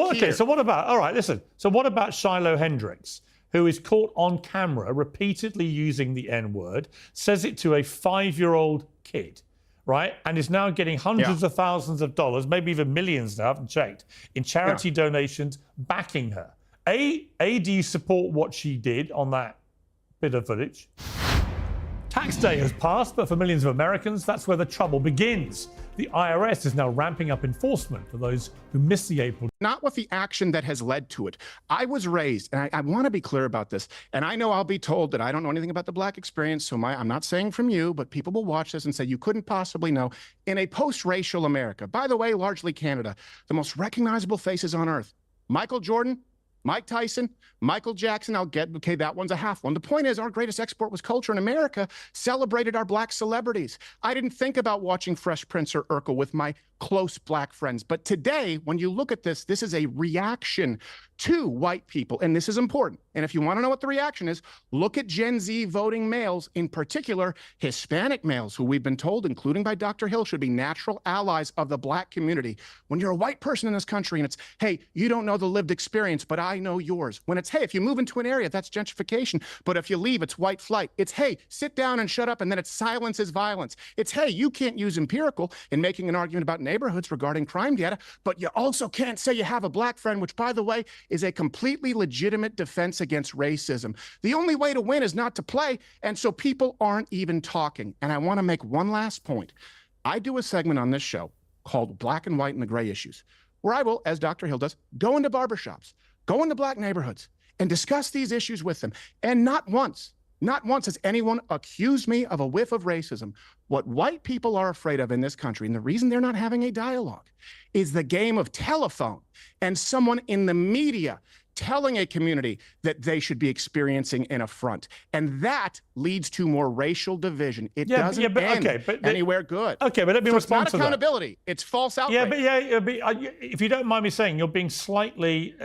what about? All right, listen. So what about Shiloh Hendricks, who is caught on camera repeatedly using the N-word, says it to a 5-year-old kid, right? And is now getting hundreds of thousands of dollars, maybe even millions now, I haven't checked, in charity donations backing her. Do you support what she did on that bit of footage? Tax day has passed, but for millions of Americans, that's where the trouble begins. The IRS is now ramping up enforcement for those who missed the April. Not with the action that has led to it. I was raised, and I want to be clear about this, and I know I'll be told that I don't know anything about the Black experience, so I'm not saying from you, but people will watch this and say, you couldn't possibly know. In a post-racial America, by the way, largely Canada, the most recognizable faces on earth, Michael Jordan, Mike Tyson, Michael Jackson, okay, that one's a half one. The point is, our greatest export was culture in America, celebrated our Black celebrities. I didn't think about watching Fresh Prince or Urkel with my close Black friends. But today, when you look at this, this is a reaction to white people, and this is important. And if you want to know what the reaction is, look at Gen Z voting males, in particular Hispanic males, who we've been told, including by Dr. Hill, should be natural allies of the Black community. When you're a white person in this country and it's, hey, you don't know the lived experience, but I know yours. When it's, hey, if you move into an area, that's gentrification, but if you leave, it's white flight. It's, hey, sit down and shut up, and then it's silence is violence. It's, hey, you can't use empirical in making an argument about neighborhoods regarding crime data, but you also can't say you have a Black friend, which, by the way, is a completely legitimate defense against racism. The only way to win is not to play, and so people aren't even talking. And I want to make one last point. I do a segment on this show called Black and White and the Gray Issues, where I will, as Dr. Hill does, go into barbershops, go into Black neighborhoods, and discuss these issues with them. And not once has anyone accused me of a whiff of racism. What white people are afraid of in this country, and the reason they're not having a dialogue, is the game of telephone and someone in the media telling a community that they should be experiencing an affront. And that leads to more racial division. It doesn't end anywhere good. Okay, but let me respond to that. It's not accountability. It's false outrage. If you don't mind me saying, you're being slightly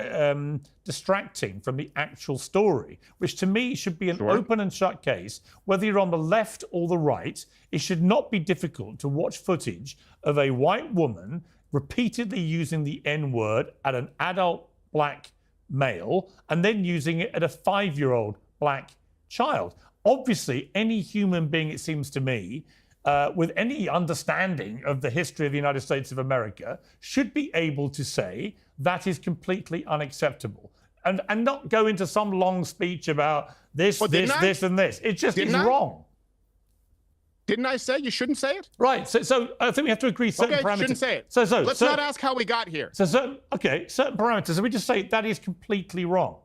distracting from the actual story, which to me should be an open and shut case. Whether you're on the left or the right, it should not be difficult to watch footage of a white woman repeatedly using the N-word at an adult Black male and then using it at a 5-year-old Black child. Obviously, any human being, it seems to me, with any understanding of the history of the United States of America should be able to say that is completely unacceptable and not go into some long speech about this, and this. It just is wrong. Didn't I say you shouldn't say it? Right. So I think we have to agree certain Okay, parameters. shouldn't say it. So let's not ask how we got here. So certain parameters. So we just say that is completely wrong,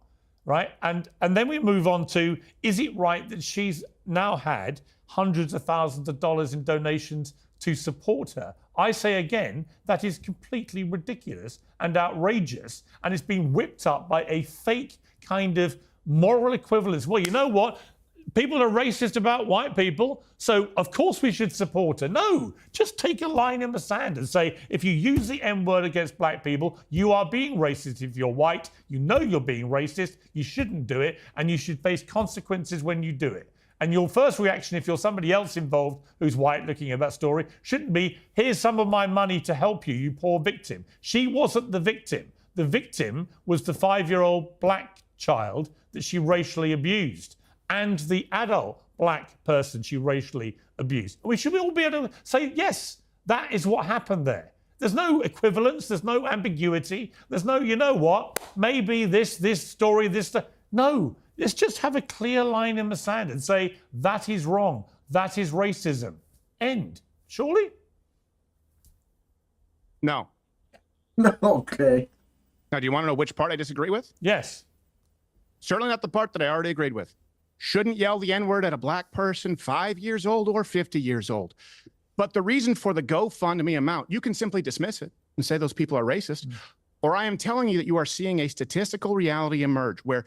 right? And then we move on to, is it right that she's now had hundreds of thousands of dollars in donations to support her? I say again, that is completely ridiculous and outrageous, and it's been whipped up by a fake kind of moral equivalence. Well, you know what? People are racist about white people, so of course we should support her. No, just take a line in the sand and say, if you use the N-word against black people, you are being racist. If you're white, you know you're being racist, you shouldn't do it, and you should face consequences when you do it. And your first reaction, if you're somebody else involved who's white looking at that story, shouldn't be, here's some of my money to help you, you poor victim. She wasn't the victim. The victim was the 5-year-old black child that she racially abused, and the adult black person she racially abused. We should all be able to say, yes, that is what happened there. There's no equivalence, there's no ambiguity, there's no, you know what, maybe this story, no. Let's just have a clear line in the sand and say, that is wrong, that is racism. End. Surely? No. Okay. Now, do you want to know which part I disagree with? Yes. Certainly not the part that I already agreed with. Shouldn't yell the N-word at a black person 5 years old or 50 years old. But the reason for the GoFundMe amount, you can simply dismiss it and say those people are racist. Or I am telling you that you are seeing a statistical reality emerge where,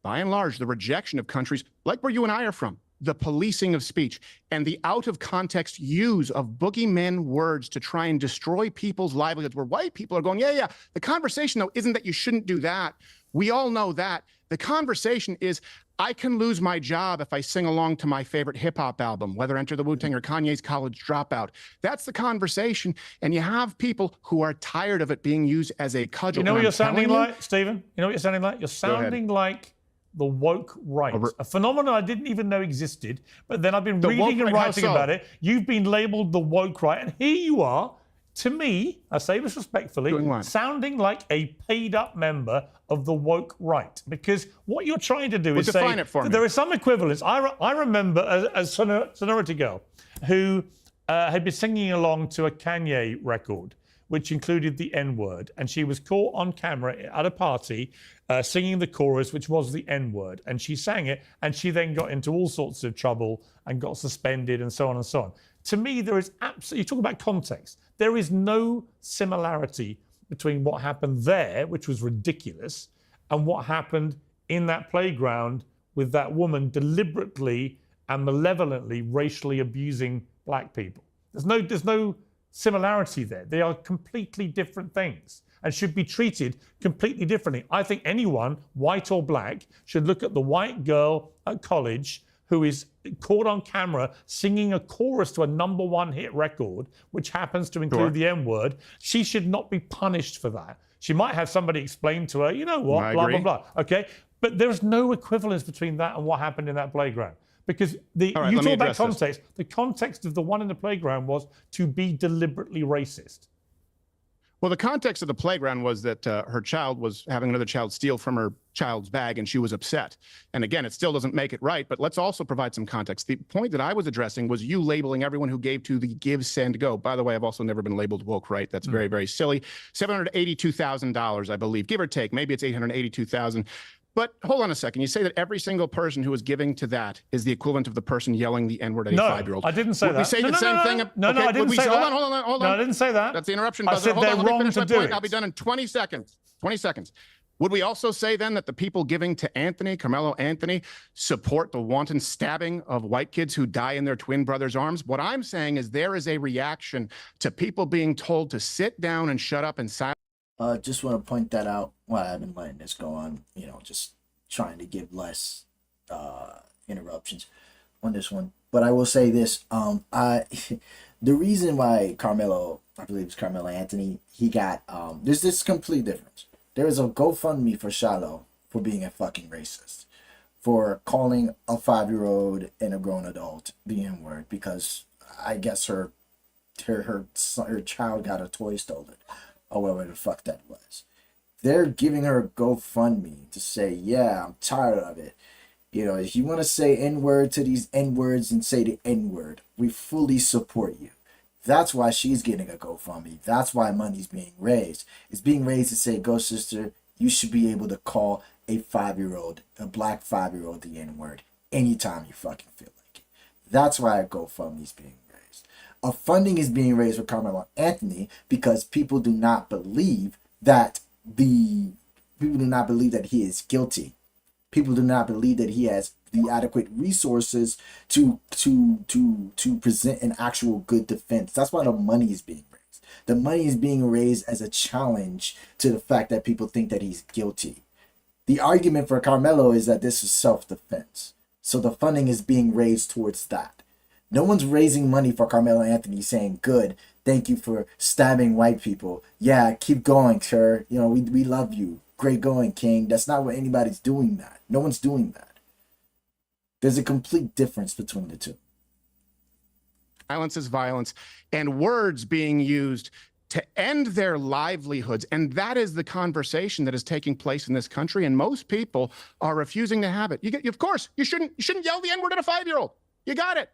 by and large, the rejection of countries like where you and I are from, the policing of speech, and the out-of-context use of boogeymen words to try and destroy people's livelihoods, where white people are going, yeah. The conversation, though, isn't that you shouldn't do that. We all know that. The conversation is, I can lose my job if I sing along to my favorite hip-hop album, whether Enter the Wu-Tang or Kanye's College Dropout. That's the conversation. And you have people who are tired of it being used as a cudgel. You know what you're sounding like, like, Stephen? You know what you're sounding like? You're sounding like the woke right, a phenomenon I didn't even know existed, but then I've been reading and writing about it. You've been labeled the woke right, and here you are, to me, I say this respectfully, sounding like a paid-up member of the woke right. Because what you're trying to do is say there is some equivalence. I remember a Sonority girl who had been singing along to a Kanye record, which included the N-word, and she was caught on camera at a party singing the chorus, which was the N-word, and she sang it, and she then got into all sorts of trouble and got suspended and so on and so on. To me, there is absolutely, you talk about context, there is no similarity between what happened there, which was ridiculous, and what happened in that playground with that woman deliberately and malevolently racially abusing black people. There's no similarity there. They are completely different things and should be treated completely differently. I think anyone, white or black, should look at the white girl at college who is caught on camera singing a chorus to a #1 hit record, which happens to include the N-word. She should not be punished for that. She might have somebody explain to her, you know what, blah, blah, blah. Okay? But there's no equivalence between that and what happened in that playground. Because you talk about context, the context of the one in the playground was to be deliberately racist. Well, the context of the playground was that her child was having another child steal from her child's bag, and she was upset. And again, it still doesn't make it right, but let's also provide some context. The point that I was addressing was you labeling everyone who gave to the Give, Send, Go. By the way, I've also never been labeled woke right. That's very, very silly. $782,000, I believe, give or take. Maybe it's $882,000. But hold on a second. You say that every single person who is giving to that is the equivalent of the person yelling the N-word at a 5-year-old. I didn't say that. We say the same thing. No, I didn't say that. Hold on. No, I didn't say that. That's the interruption I buzzer. said Hold they're on, let me wrong finish to my do point. it. I'll be done in 20 seconds. 20 seconds. Would we also say then that the people giving to Carmelo Anthony, support the wanton stabbing of white kids who die in their twin brother's arms? What I'm saying is there is a reaction to people being told to sit down and shut up and silence. Just want to point that out. Well, I've been letting this go on, just trying to give less interruptions on this one. But I will say this. The reason why Carmelo, I believe it's Carmelo Anthony, he got, there's this complete difference. There is a GoFundMe for Shiloh for being a fucking racist, for calling a 5-year-old and a grown adult the N-word because I guess her child got a toy stolen or whatever the fuck that was. They're giving her a GoFundMe to say, yeah, I'm tired of it. You know, if you want to say N-word to these N-words and say the N-word, we fully support you. That's why she's getting a GoFundMe. That's why money's being raised. It's being raised to say, go sister, you should be able to call a 5-year-old, a black 5-year-old the N-word anytime you fucking feel like it. That's why a GoFundMe is being raised. A funding is being raised for Carmelo Anthony because people do not believe that he is guilty. People do not believe that he has the adequate resources to present an actual good defense. That's why the money is being raised. The money is being raised as a challenge to the fact that people think that he's guilty. The argument for Carmelo is that this is self-defense. So the funding is being raised towards that. No one's raising money for Carmelo Anthony saying, good, thank you for stabbing white people. Yeah, keep going, sir. You know, we love you. Great going, King. That's not what anybody's doing that. No one's doing that. There's a complete difference between the two. Violence is violence, and words being used to end their livelihoods. And that is the conversation that is taking place in this country. And most people are refusing to have it. Of course, you shouldn't yell the N-word at a 5-year-old. You got it.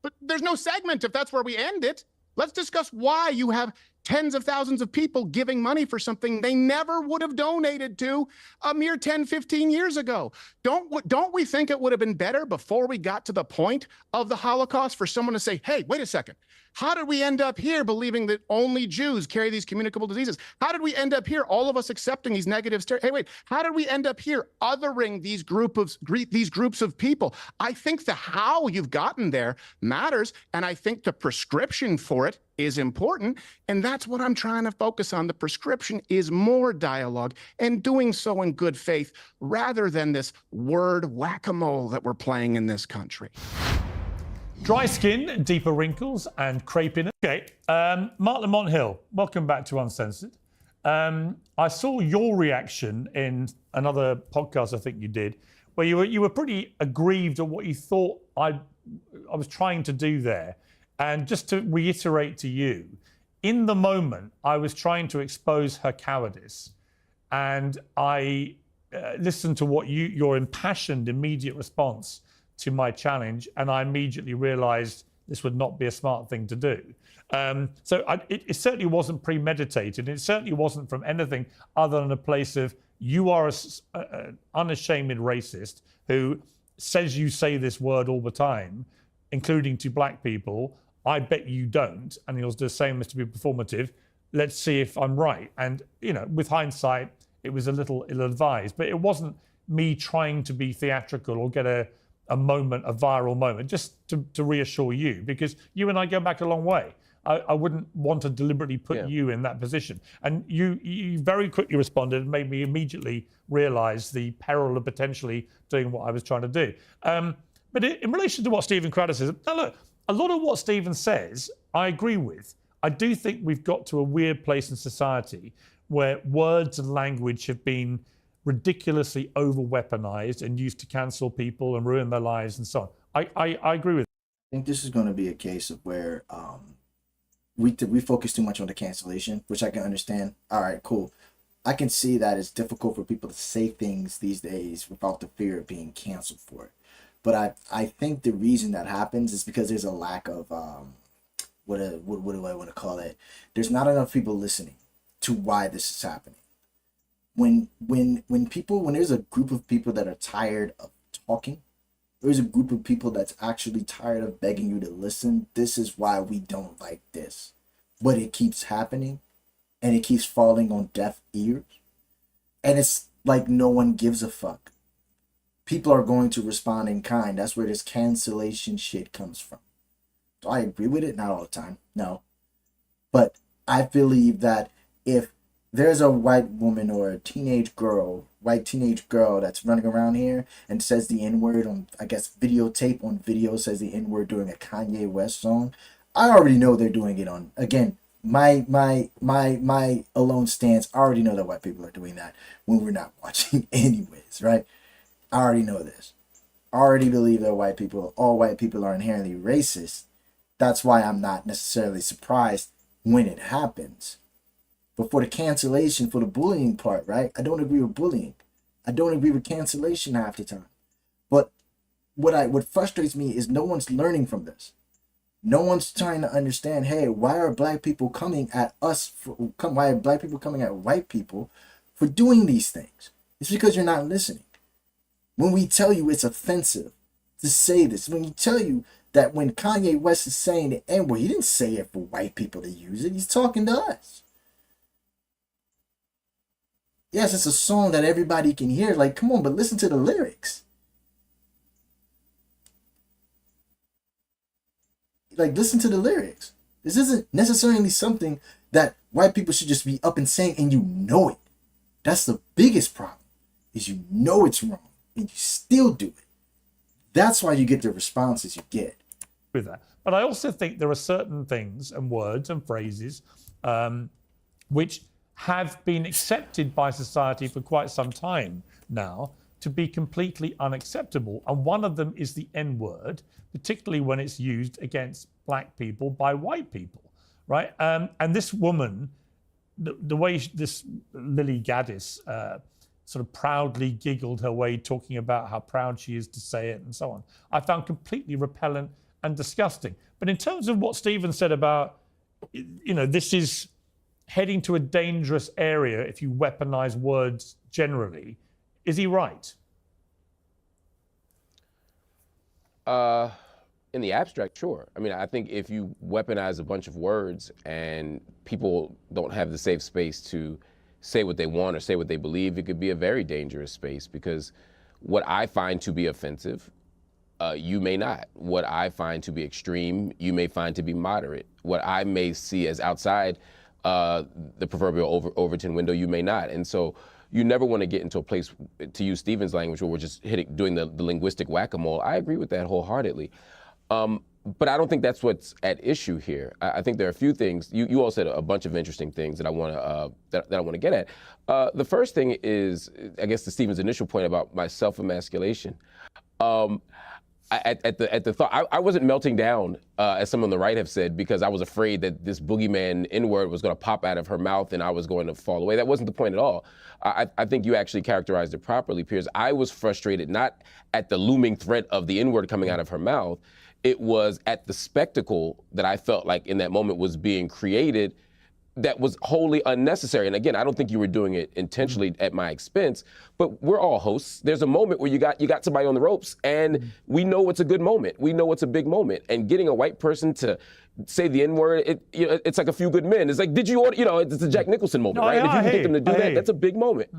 But there's no segment if that's where we end it. Let's discuss why you have tens of thousands of people giving money for something they never would have donated to a mere 10, 15 years ago. Don't we think it would have been better before we got to the point of the Holocaust for someone to say, hey, wait a second. How did we end up here believing that only Jews carry these communicable diseases? How did we end up here, all of us accepting these negative stereotypes? Hey, wait, how did we end up here othering these groups of people? I think the how you've gotten there matters, and I think the prescription for it is important, and that's what I'm trying to focus on. The prescription is more dialogue and doing so in good faith rather than this word whack-a-mole that we're playing in this country. Dry skin, deeper wrinkles, and crepiness. Okay, Mark Lamont Hill, welcome back to Uncensored. I saw your reaction in another podcast I think you did, where you were pretty aggrieved at what you thought I was trying to do there. And just to reiterate to you, in the moment, I was trying to expose her cowardice. And I listened to what your impassioned, immediate response to my challenge, and I immediately realized this would not be a smart thing to do. It certainly wasn't premeditated. It certainly wasn't from anything other than a place of, you are an unashamed racist who says you say this word all the time, including to black people. I bet you don't. And he was the same as to be performative. Let's see if I'm right. And, with hindsight, it was a little ill-advised, but it wasn't me trying to be theatrical or get a viral moment, just to reassure you, because you and I go back a long way. I wouldn't want to deliberately put you in that position. And you very quickly responded and made me immediately realize the peril of potentially doing what I was trying to do. But in relation to what Stephen Crowder says, now look, a lot of what Stephen says, I agree with. I do think we've got to a weird place in society where words and language have been ridiculously over-weaponized and used to cancel people and ruin their lives and so on. I agree with it. I think this is going to be a case of where we focus too much on the cancellation, which I can understand. All right, cool. I can see that it's difficult for people to say things these days without the fear of being canceled for it. But I think the reason that happens is because there's a lack of what do I want to call it? There's not enough people listening to why this is happening. When there's a group of people that are tired of talking, there's a group of people that's actually tired of begging you to listen. This is why we don't like this. But it keeps happening, and it keeps falling on deaf ears, and it's like no one gives a fuck. People are going to respond in kind. That's where this cancellation shit comes from. Do I agree with it? Not all the time. No. But I believe that if there's a white woman or a white teenage girl that's running around here and says the N-word on, I guess, videotape on video, says the N-word during a Kanye West song, I already know they're doing it on, again, my alone stance. I already know that white people are doing that when we're not watching anyways, right? I already know this. I already believe that all white people are inherently racist. That's why I'm not necessarily surprised when it happens. But for the cancellation, for the bullying part, right? I don't agree with bullying. I don't agree with cancellation half the time. what frustrates me is no one's learning from this. No one's trying to understand, hey, why are black people coming at us why are black people coming at white people for doing these things? It's because you're not listening. When we tell you it's offensive to say this, when we tell you that when Kanye West is saying the N-word, he didn't say it for white people to use it. He's talking to us. Yes, it's a song that everybody can hear. Like, come on, but listen to the lyrics. Like, listen to the lyrics. This isn't necessarily something that white people should just be up and saying, and you know it. That's the biggest problem, is you know it's wrong, and you still do it. That's why you get the responses you get. With that. But I also think there are certain things and words and phrases which have been accepted by society for quite some time now to be completely unacceptable. And one of them is the N-word, particularly when it's used against black people by white people, right? And this woman, the way this Lily Gaddis sort of proudly giggled her way, talking about how proud she is to say it and so on, I found completely repellent and disgusting. But in terms of what Stephen said about, this is heading to a dangerous area if you weaponize words generally, is he right? In the abstract, sure. I mean, I think if you weaponize a bunch of words and people don't have the safe space to say what they want or say what they believe, it could be a very dangerous space, because what I find to be offensive, you may not. What I find to be extreme, you may find to be moderate. What I may see as outside the proverbial Overton window, you may not. And so you never want to get into a place, to use Stephen's language, where we're just doing the linguistic whack-a-mole. I agree with that wholeheartedly. But I don't think that's what's at issue here. I think there are a few things. You all said a bunch of interesting things that I want to get at. The first thing is, I guess, to Stephen's initial point about my self-emasculation. At the thought, I wasn't melting down, as some on the right have said, because I was afraid that this boogeyman N-word was going to pop out of her mouth and I was going to fall away. That wasn't the point at all. I think you actually characterized it properly, Piers. I was frustrated not at the looming threat of the N-word coming out of her mouth. It was at the spectacle that I felt like in that moment was being created that was wholly unnecessary. And again, I don't think you were doing it intentionally at my expense, but we're all hosts. There's a moment where you got somebody on the ropes, and we know it's a good moment. We know it's a big moment. And getting a white person to say the N-word, it's like a few good men. It's like, did you order, it's a Jack Nicholson moment, right? If you can get them to do that, that's a big moment.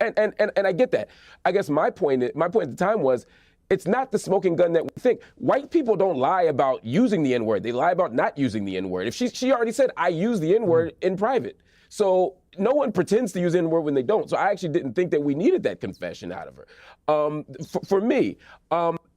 And I get that. I guess my point at the time was, it's not the smoking gun that we think. White people don't lie about using the N-word. They lie about not using the N-word. If she already said, I use the N-word in private. So no one pretends to use the N-word when they don't. So I actually didn't think that we needed that confession out of her. For me,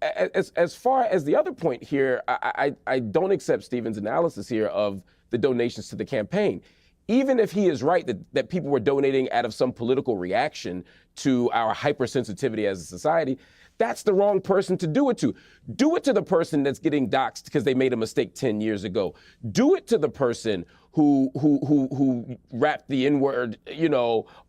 as far as the other point here, I don't accept Stephen's analysis here of the donations to the campaign. Even if he is right that people were donating out of some political reaction to our hypersensitivity as a society, that's the wrong person to do it to. Do it to the person that's getting doxxed because they made a mistake 10 years ago. Do it to the person who rapped the N-word,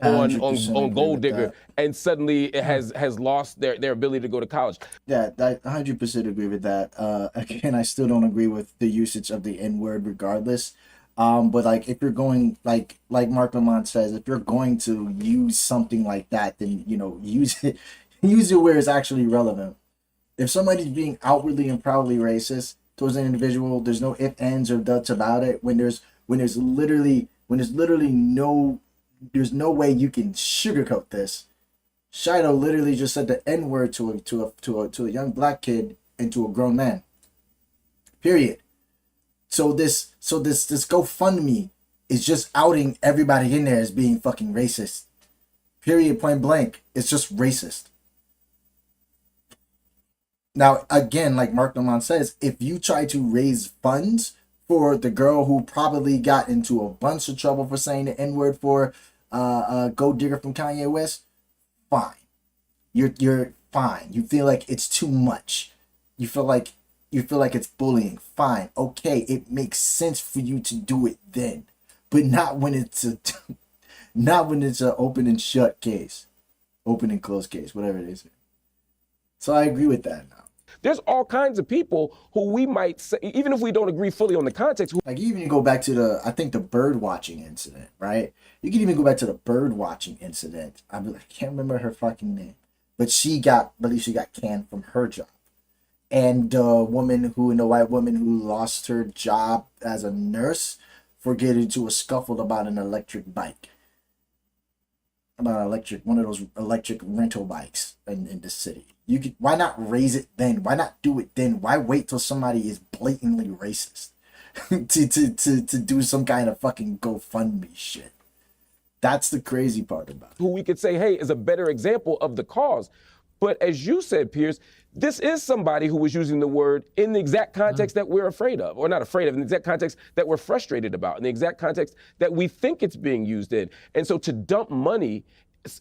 on Gold Digger, and suddenly it has lost their ability to go to college. Yeah, I 100% agree with that. Again, I still don't agree with the usage of the N-word regardless. But like, if you're going, like Mark Lamont says, if you're going to use something like that, then, use it. Use it where it's actually relevant. If somebody's being outwardly and proudly racist towards an individual, there's no ifs, ands, or buts about it. When there's literally no way you can sugarcoat this. Shido literally just said the N-word to a young black kid and to a grown man. Period. So this GoFundMe is just outing everybody in there as being fucking racist. Period, point blank. It's just racist. Now, again, like Mark Lamont says, if you try to raise funds for the girl who probably got into a bunch of trouble for saying the N-word for Gold Digger from Kanye West, fine. You're fine. You feel like it's too much. You feel like it's bullying. Fine. Okay, it makes sense for you to do it then. But not when it's an open and shut case. Open and closed case, whatever it is. So I agree with that now. There's all kinds of people who we might say, even if we don't agree fully on the context, who Like, even you go back to I think the bird watching incident, right? You can even go back to the bird watching incident. I can't remember her fucking name, but I believe she got canned from her job. And the white woman who lost her job as a nurse for getting into a scuffle about an electric bike. About one of those electric rental bikes in the city. Why not raise it then? Why not do it then? Why wait till somebody is blatantly racist to do some kind of fucking GoFundMe shit? That's the crazy part about it. who we could say, hey, is a better example of the cause. But as you said, Piers, this is somebody who was using the word in the exact context that we're afraid of, or not afraid of, in the exact context that we're frustrated about, in the exact context that we think it's being used in. And so to dump money,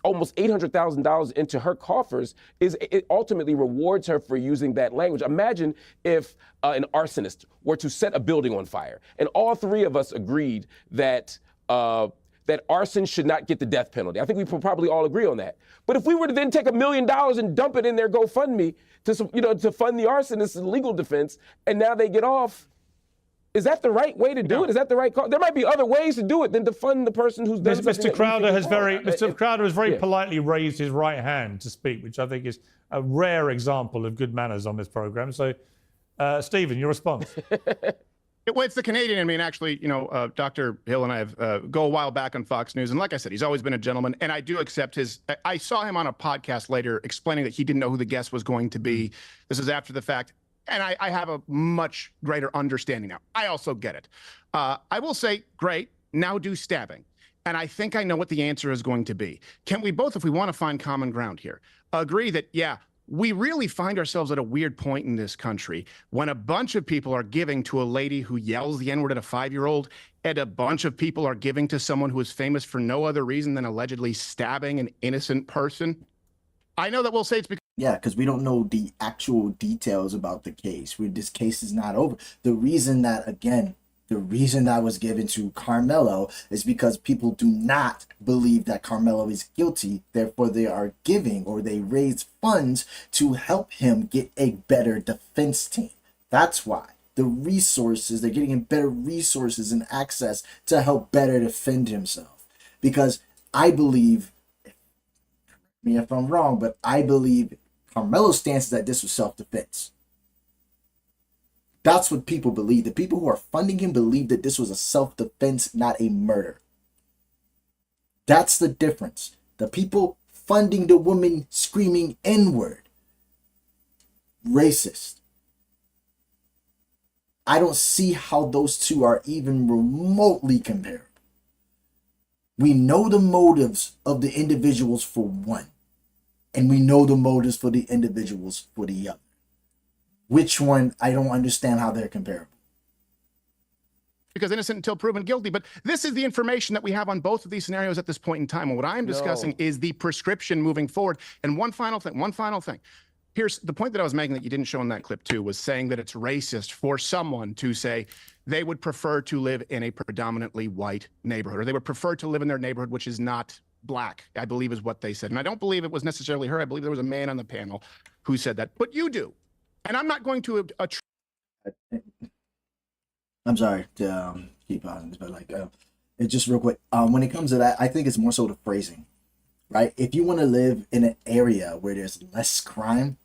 almost $800,000 into her coffers, it ultimately rewards her for using that language. Imagine if an arsonist were to set a building on fire, and all three of us agreed that that arson should not get the death penalty. I think we probably all agree on that. But if we were to then take $1 million and dump it in their GoFundMe to fund the arsonist's legal defense, and now they get off, is that the right way to do it? Is that the right call? There might be other ways to do it than to fund the person who's done Mr. Crowder has very politely raised his right hand to speak, which I think is a rare example of good manners on this program. So, Stephen, your response. Well, it's the Canadian in me, and actually, Dr. Hill and I have go a while back on Fox News, and like I said, he's always been a gentleman, and I do accept his. I saw him on a podcast later explaining that he didn't know who the guest was going to be. This is after the fact, and I have a much greater understanding now. I also get it. I will say, great, now do stabbing. And I think I know what the answer is going to be. Can we both, if we want to find common ground here, agree that, yeah, we really find ourselves at a weird point in this country when a bunch of people are giving to a lady who yells the N-word at a 5-year-old, and a bunch of people are giving to someone who is famous for no other reason than allegedly stabbing an innocent person? I know that we'll say it's because... Yeah, because we don't know the actual details about the case. This case is not over. The reason that was given to Carmelo is because people do not believe that Carmelo is guilty. Therefore, they are giving, or they raise funds to help him get a better defense team. That's why. They're getting him better resources and access to help better defend himself. Because I believe, correct me if I'm wrong, but I believe Carmelo's stance is that this was self-defense. That's what people believe. The people who are funding him believe that this was a self-defense, not a murder. That's the difference. The people funding the woman screaming N-word, racist. I don't see how those two are even remotely comparable. We know the motives of the individuals for one, and we know the motives for the individuals for the other. Which one? I don't understand how they're comparable. Because innocent until proven guilty. But this is the information that we have on both of these scenarios at this point in time. And what I'm discussing is the prescription moving forward. And one final thing. Here's the point that I was making that you didn't show in that clip too, was saying that it's racist for someone to say they would prefer to live in a predominantly white neighborhood, or they would prefer to live in their neighborhood, which is not black, I believe is what they said. And I don't believe it was necessarily her. I believe there was a man on the panel who said that, but you do. And I'm not going to... I'm sorry to keep on this, but it's just real quick. When it comes to that, I think it's more so the phrasing, right? If you want to live in an area where there's less crime,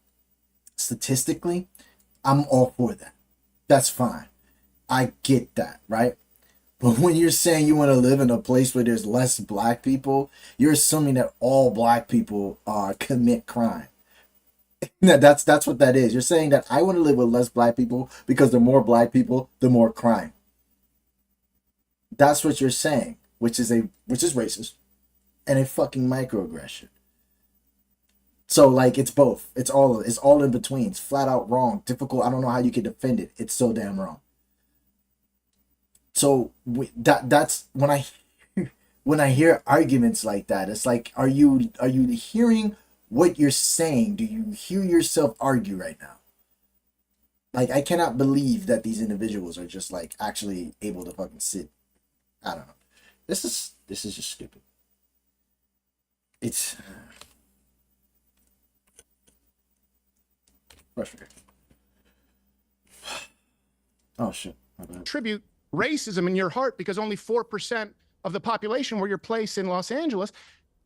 statistically, I'm all for that. That's fine. I get that, right? But when you're saying you want to live in a place where there's less black people, you're assuming that all black people commit crime. That's what that is. You're saying that I want to live with less black people because the more black people, the more crime. That's what you're saying, which is racist and a fucking microaggression. So it's both. It's all in between. It's flat out wrong. Difficult. I don't know how you can defend it. It's so damn wrong. So that's when I hear arguments like that, it's like, are you hearing what you're saying? Do you hear yourself argue right now? I cannot believe that these individuals are just actually able to fucking sit. I don't know. This is just stupid. It's frustrating. Oh, shit. My bad. attribute racism in your heart because only 4% of the population where you're placed in Los Angeles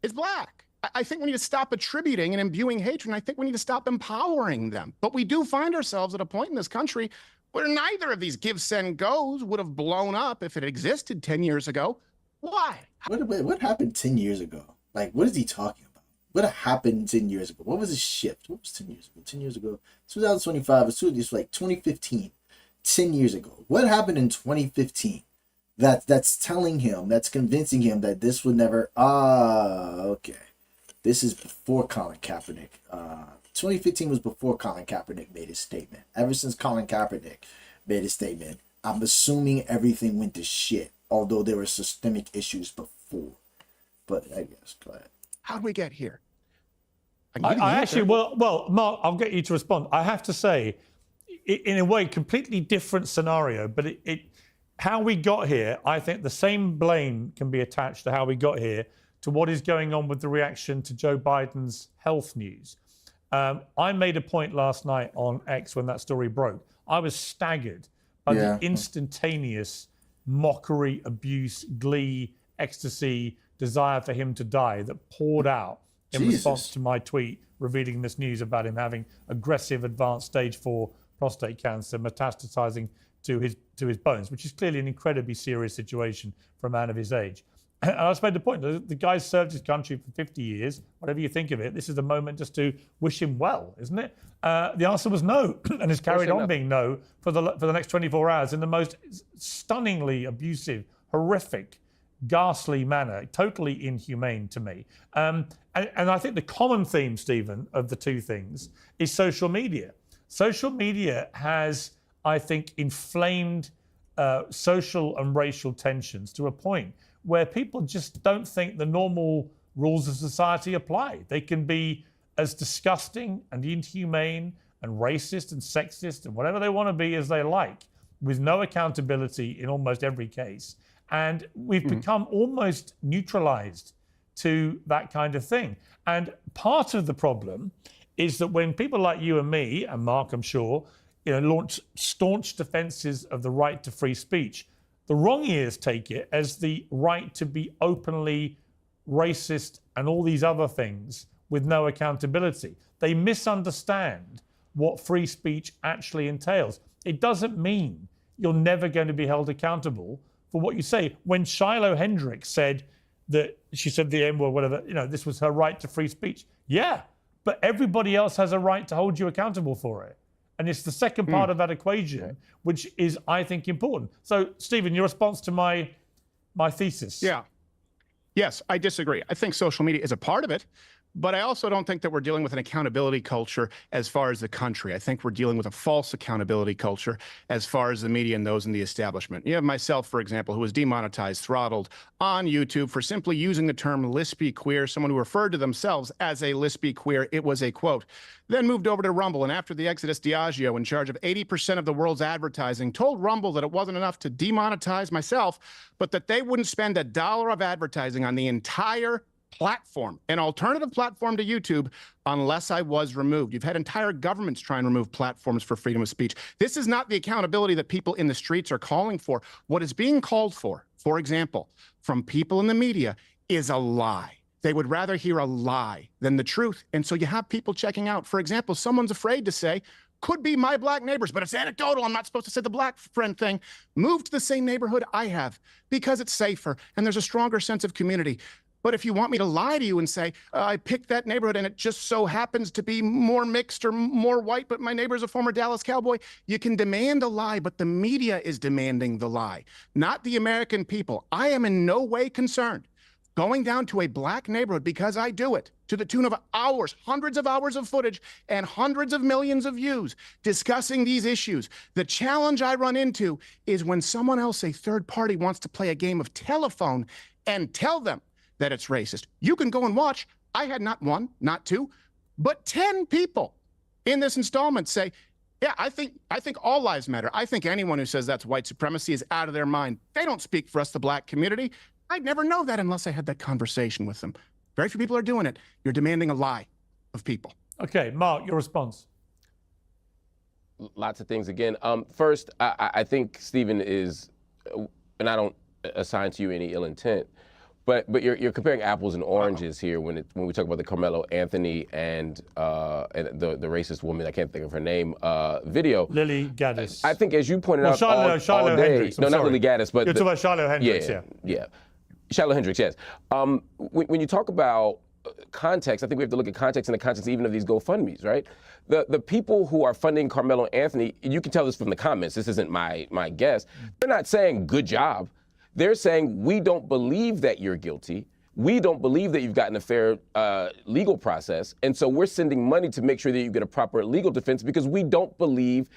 is black. I think we need to stop attributing and imbuing hatred, and I think we need to stop empowering them. But we do find ourselves at a point in this country where neither of these give, send, goes would have blown up if it existed 10 years ago. Why? What happened 10 years ago? Like, what is he talking about? What happened 10 years ago? What was his shift? What was 10 years ago? 10 years ago? 2025, it's like 2015. 10 years ago. What happened in 2015? That's telling him, that's convincing him that this would never, okay. This is before Colin Kaepernick. 2015 was before Colin Kaepernick made his statement. Ever since Colin Kaepernick made his statement, I'm assuming everything went to shit, although there were systemic issues before. But I guess, go ahead. How'd we get here? I actually, well, Mark, I'll get you to respond. I have to say, in a way, completely different scenario, but how we got here, I think the same blame can be attached to how we got here to what is going on with the reaction to Joe Biden's health news. I made a point last night on X when that story broke. I was staggered by the instantaneous mockery, abuse, glee, ecstasy, desire for him to die that poured out in response to my tweet revealing this news about him having aggressive advanced stage 4 prostate cancer metastasizing to his bones, which is clearly an incredibly serious situation for a man of his age. And I just made the point, the guy served his country for 50 years, whatever you think of it, this is the moment just to wish him well, isn't it? The answer was no, and has carried on being no for the next 24 hours in the most stunningly abusive, horrific, ghastly manner, totally inhumane to me. And I think the common theme, Stephen, of the two things is social media. Social media has, I think, inflamed social and racial tensions to a point where people just don't think the normal rules of society apply. They can be as disgusting and inhumane and racist and sexist and whatever they want to be as they like, with no accountability in almost every case. And we've become almost neutralized to that kind of thing. And part of the problem is that when people like you and me, and Mark, I'm sure, launch staunch defenses of the right to free speech, the wrong ears take it as the right to be openly racist and all these other things with no accountability. They misunderstand what free speech actually entails. It doesn't mean you're never going to be held accountable for what you say. When Shiloh Hendricks said that she said the N word, whatever, this was her right to free speech. Yeah, but everybody else has a right to hold you accountable for it. And it's the second part of that equation, which is, I think, important. So, Stephen, your response to my thesis. Yeah. Yes, I disagree. I think social media is a part of it, but I also don't think that we're dealing with an accountability culture as far as the country. I think we're dealing with a false accountability culture as far as the media and those in the establishment. You have myself, for example, who was demonetized, throttled on YouTube for simply using the term lesbi queer, someone who referred to themselves as a lesbi queer. It was a quote. Then moved over to Rumble, and after the exodus, Diageo, in charge of 80% of the world's advertising, told Rumble that it wasn't enough to demonetize myself, but that they wouldn't spend $1 of advertising on the entire platform, an alternative platform to YouTube, unless I was removed. You've had entire governments try and remove platforms for freedom of speech. This is not the accountability that people in the streets are calling for. What is being called for example, from people in the media, is a lie. They would rather hear a lie than the truth. And so you have people checking out. For example, someone's afraid to say, could be my black neighbors, but it's anecdotal. I'm not supposed to say the black friend thing. Move to the same neighborhood I have because it's safer and there's a stronger sense of community. But if you want me to lie to you and say, I picked that neighborhood and it just so happens to be more mixed or more white, but my neighbor's a former Dallas Cowboy, you can demand a lie, but the media is demanding the lie, not the American people. I am in no way concerned going down to a black neighborhood because I do it to the tune of hours, hundreds of hours of footage and hundreds of millions of views discussing these issues. The challenge I run into is when someone else, a third party, wants to play a game of telephone and tell them that it's racist. You can go and watch. I had not one, not two, but 10 people in this installment say, yeah, I think all lives matter. I think anyone who says that's white supremacy is out of their mind. They don't speak for us, the black community. I'd never know that unless I had that conversation with them. Very few people are doing it. You're demanding a lie of people. Okay, Mark, your response. lots of things again. First, I think Stephen is, and I don't assign to you any ill intent, but you're comparing apples and oranges here when we talk about the Carmelo Anthony and the racist woman, I can't think of her name, video. Lily Gaddis. I think, as you pointed out Charlotte all day, Hendricks, not Lily Gaddis, but you're talking about Charlotte Hendricks, yeah. Charlotte Hendricks, yes. When you talk about context, I think we have to look at context in the context even of these GoFundMes, right? The people who are funding Carmelo Anthony, you can tell this from the comments, this isn't my guess, they're not saying good job. They're saying we don't believe that you're guilty. We don't believe that you've gotten a fair legal process. And so we're sending money to make sure that you get a proper legal defense because we don't believe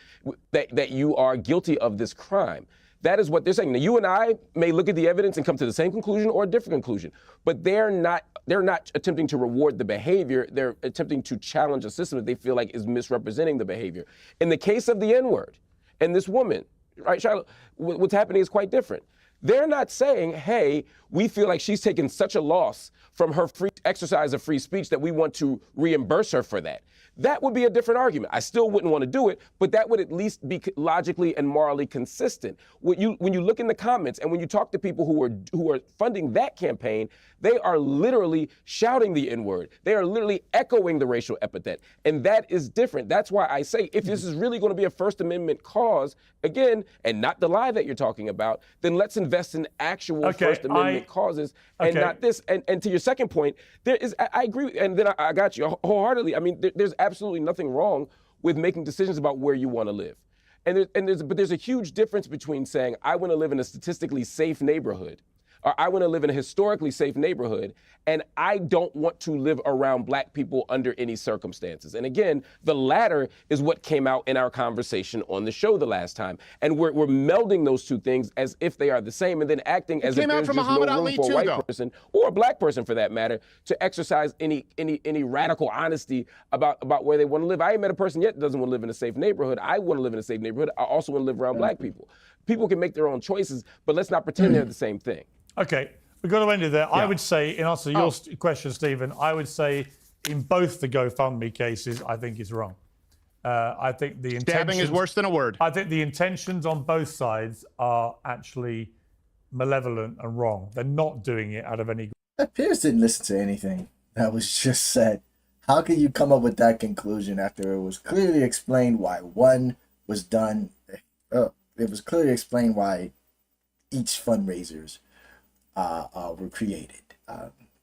that you are guilty of this crime. That is what they're saying. Now, you and I may look at the evidence and come to the same conclusion or a different conclusion, but they're not attempting to reward the behavior. They're attempting to challenge a system that they feel like is misrepresenting the behavior. In the case of the N-word and this woman, right, Charlotte, what's happening is quite different. They're not saying, hey, we feel like she's taken such a loss from her free exercise of free speech that we want to reimburse her for that. That would be a different argument. I still wouldn't want to do it, but that would at least be logically and morally consistent. When you look in the comments and when you talk to people who are funding that campaign, they are literally shouting the N-word. They are literally echoing the racial epithet, and that is different. That's why I say if this is really going to be a First Amendment cause, again, and not the lie that you're talking about, then let's invest in actual First Amendment causes and not this. And to your second point, I agree, and then I got you wholeheartedly. I mean, there's absolutely nothing wrong with making decisions about where you want to live. But there's a huge difference between saying, I want to live in a statistically safe neighborhood, or I want to live in a historically safe neighborhood, and I don't want to live around black people under any circumstances. And again, the latter is what came out in our conversation on the show the last time. And we're melding those two things as if they are the same and then acting as if there's just no room for a white person, or a black person for that matter, to exercise any radical honesty about where they want to live. I ain't met a person yet that doesn't want to live in a safe neighborhood. I want to live in a safe neighborhood. I also want to live around black people. People can make their own choices, but let's not pretend they're the same thing. Okay, we've got to end it there. Yeah. I would say, in answer to your question, Stephen, I would say in both the GoFundMe cases, I think it's wrong. I think the stabbing is worse than a word. I think the intentions on both sides are actually malevolent and wrong. They're not doing it out of any... Piers didn't listen to anything that was just said. How can you come up with that conclusion after it was clearly explained why one was done? It was clearly explained why each fundraisers were created.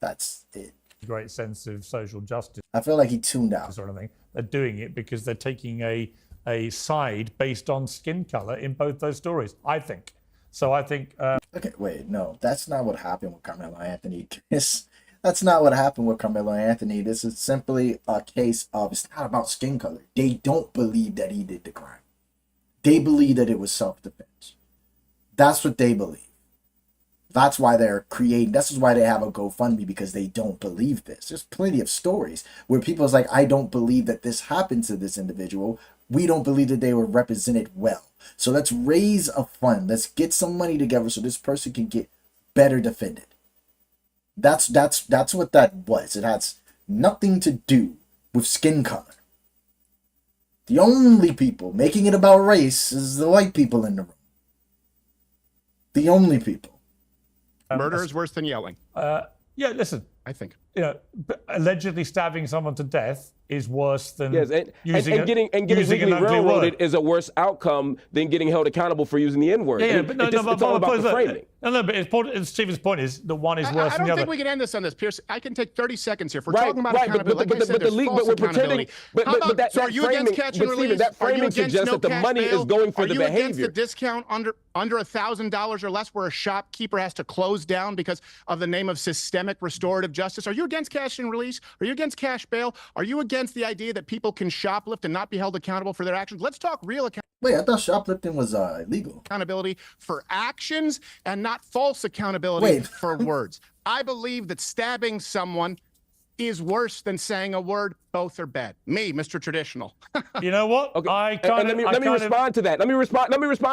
That's it. Great sense of social justice. I feel like he tuned out. Sort of thing. They're doing it because they're taking a side based on skin color in both those stories, I think. So I think... Okay, wait, no. That's not what happened with Carmelo Anthony. That's not what happened with Carmelo Anthony. This is simply a case of, it's not about skin color. They don't believe that he did the crime. They believe that it was self-defense. That's what they believe. That's why they're creating, this is why they have a GoFundMe, because they don't believe this. There's plenty of stories where people's like, I don't believe that this happened to this individual. We don't believe that they were represented well. So let's raise a fund. Let's get some money together so this person can get better defended. That's what that was. It has nothing to do with skin color. The only people making it about race is the white people in the room. The only people. Murder is worse than yelling. Yeah, listen. I think. You know, allegedly stabbing someone to death is worse than getting using legally an ugly railroaded word. is a worse outcome than getting held accountable for using the N-word. Yeah, but it's all about the framing. No, but Stephen's point is that one is worse than the other. I don't think we can end this on this, Pierce. I can take 30 seconds here. If we're Right, talking about right, accountability, but the league, but we're pretending. So are you against catch and release? That framing suggests that the money is going for the behavior. Are you against the discount under $1,000 or less, where a shopkeeper has to close down because of the name of systemic restorative justice? Are you against cash and release? Are you against cash bail? Are you against the idea that people can shoplift and not be held accountable for their actions? Let's talk real accountability. Wait, I thought shoplifting was illegal. Accountability for actions and not false accountability for words. I believe that stabbing someone is worse than saying a word. Both are bad. Me, Mr. Traditional. You know what? Okay. Let me respond to that. Let me respond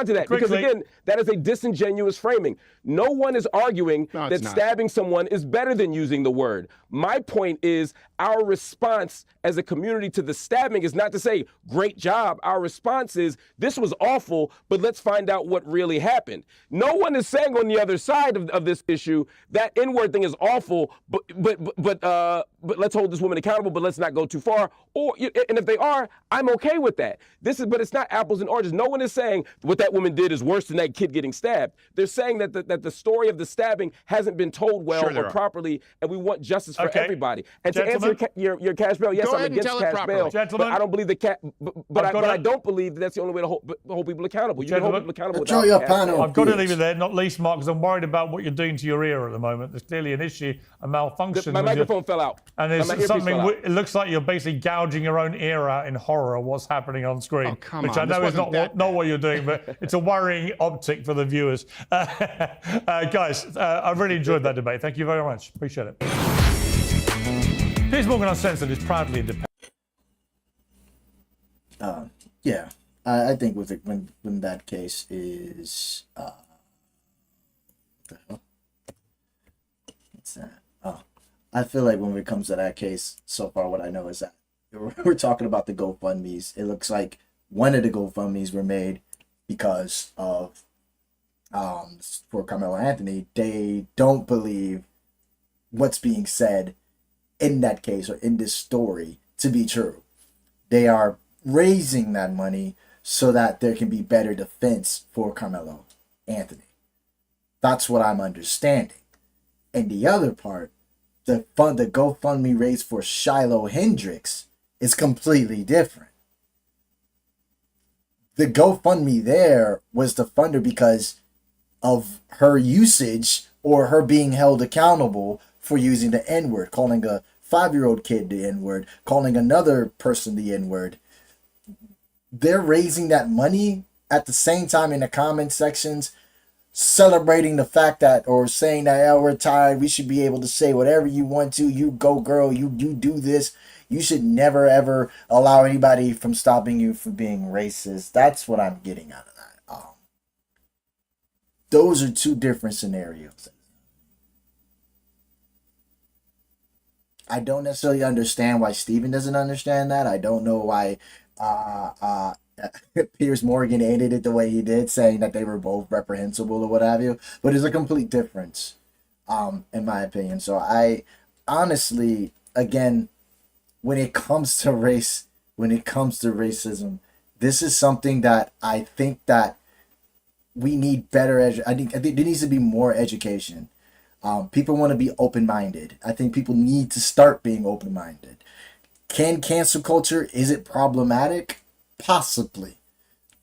to that because Quickly. again, that is a disingenuous framing. No one is arguing No, that it's not. stabbing someone is better than using the word. My point is our response as a community to the stabbing is not to say great job. Our response is this was awful, but let's find out what really happened. No one is saying on the other side of this issue that N-word thing is awful, but let's hold this woman accountable, but let's not go too far. And if they are, I'm okay with that. But it's not apples and oranges. No one is saying what that woman did is worse than that kid getting stabbed. They're saying that the story of the stabbing hasn't been told well Sure there or are. properly, and we want justice for Okay. everybody. And Gentlemen. to answer your cash bail, yes, Go I'm ahead and against tell it cash properly. bail, Gentlemen. but I don't believe but I've got I to- don't believe that's the only way to hold people accountable. You can Gentlemen. hold people accountable Draw without your cash panel. bail. I've got to Piers. leave it there, not least, Mark, because I'm worried about what you're doing to your ear at the moment. There's clearly an issue, a malfunction. My with your- microphone fell out. And My there's earpiece something, fell out. it looks like you're basically gouging your own ear out in horror of what's happening on screen. Oh, come which on, I this know is wasn't that not what you're doing, but it's a worrying optic for the viewers. Guys, I really enjoyed that debate. Thank you very much. Appreciate it. Piers Morgan Uncensored is proudly independent. Yeah, I think with it, when that case is what the hell? What's that? Oh, I feel like when it comes to that case, so far what I know is that we're talking about the GoFundMe's. It looks like one of the GoFundMe's were made because of for Carmelo Anthony. They don't believe what's being said in that case or in this story to be true. They are raising that money so that there can be better defense for Carmelo Anthony. That's what I'm understanding. And the other part, the GoFundMe raised for Shiloh Hendricks is completely different. The GoFundMe there was the funder because of her usage or her being held accountable for using the N-word, calling a 5-year-old kid the N-word, calling another person the N-word. They're raising that money at the same time in the comment sections, celebrating the fact that, or saying that, yeah, we're tired, we should be able to say whatever you want to, you go girl, you do this. You should never ever allow anybody from stopping you from being racist. That's what I'm getting out of that. Those are two different scenarios. I don't necessarily understand why Steven doesn't understand that. I don't know why Piers Morgan ended it the way he did, saying that they were both reprehensible or what have you. But there's a complete difference, in my opinion. So I honestly, again, when it comes to race, when it comes to racism, this is something that I think that we need better. I think there needs to be more education. People want to be open-minded. I think people need to start being open-minded. Can cancel culture, is it problematic? Possibly.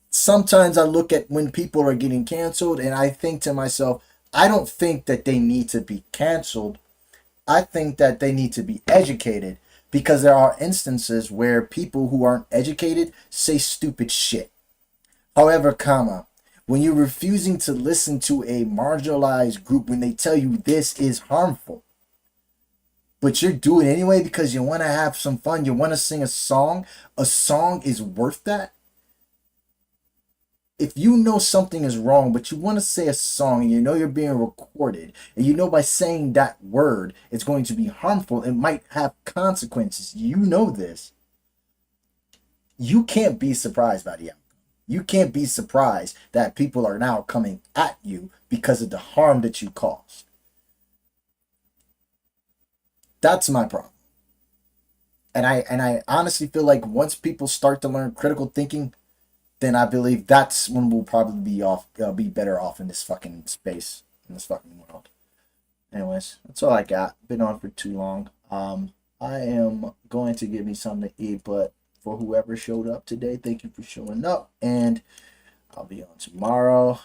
Sometimes I look at when people are getting canceled and I think to myself, I don't think that they need to be canceled. I think that they need to be educated, because there are instances where people who aren't educated say stupid shit. However, when you're refusing to listen to a marginalized group when they tell you this is harmful, but you're doing it anyway because you want to have some fun, you want to sing a song is worth that. If you know something is wrong, but you want to say a song and you know you're being recorded, and you know by saying that word it's going to be harmful, it might have consequences, you know this, you can't be surprised by the outcome. You can't be surprised that people are now coming at you because of the harm that you caused. That's my problem. And I honestly feel like once people start to learn critical thinking, then I believe that's when we'll probably be better off in this fucking space, in this fucking world. Anyways, that's all I got. Been on for too long. I am going to give me something to eat, but for whoever showed up today, thank you for showing up, and I'll be on tomorrow.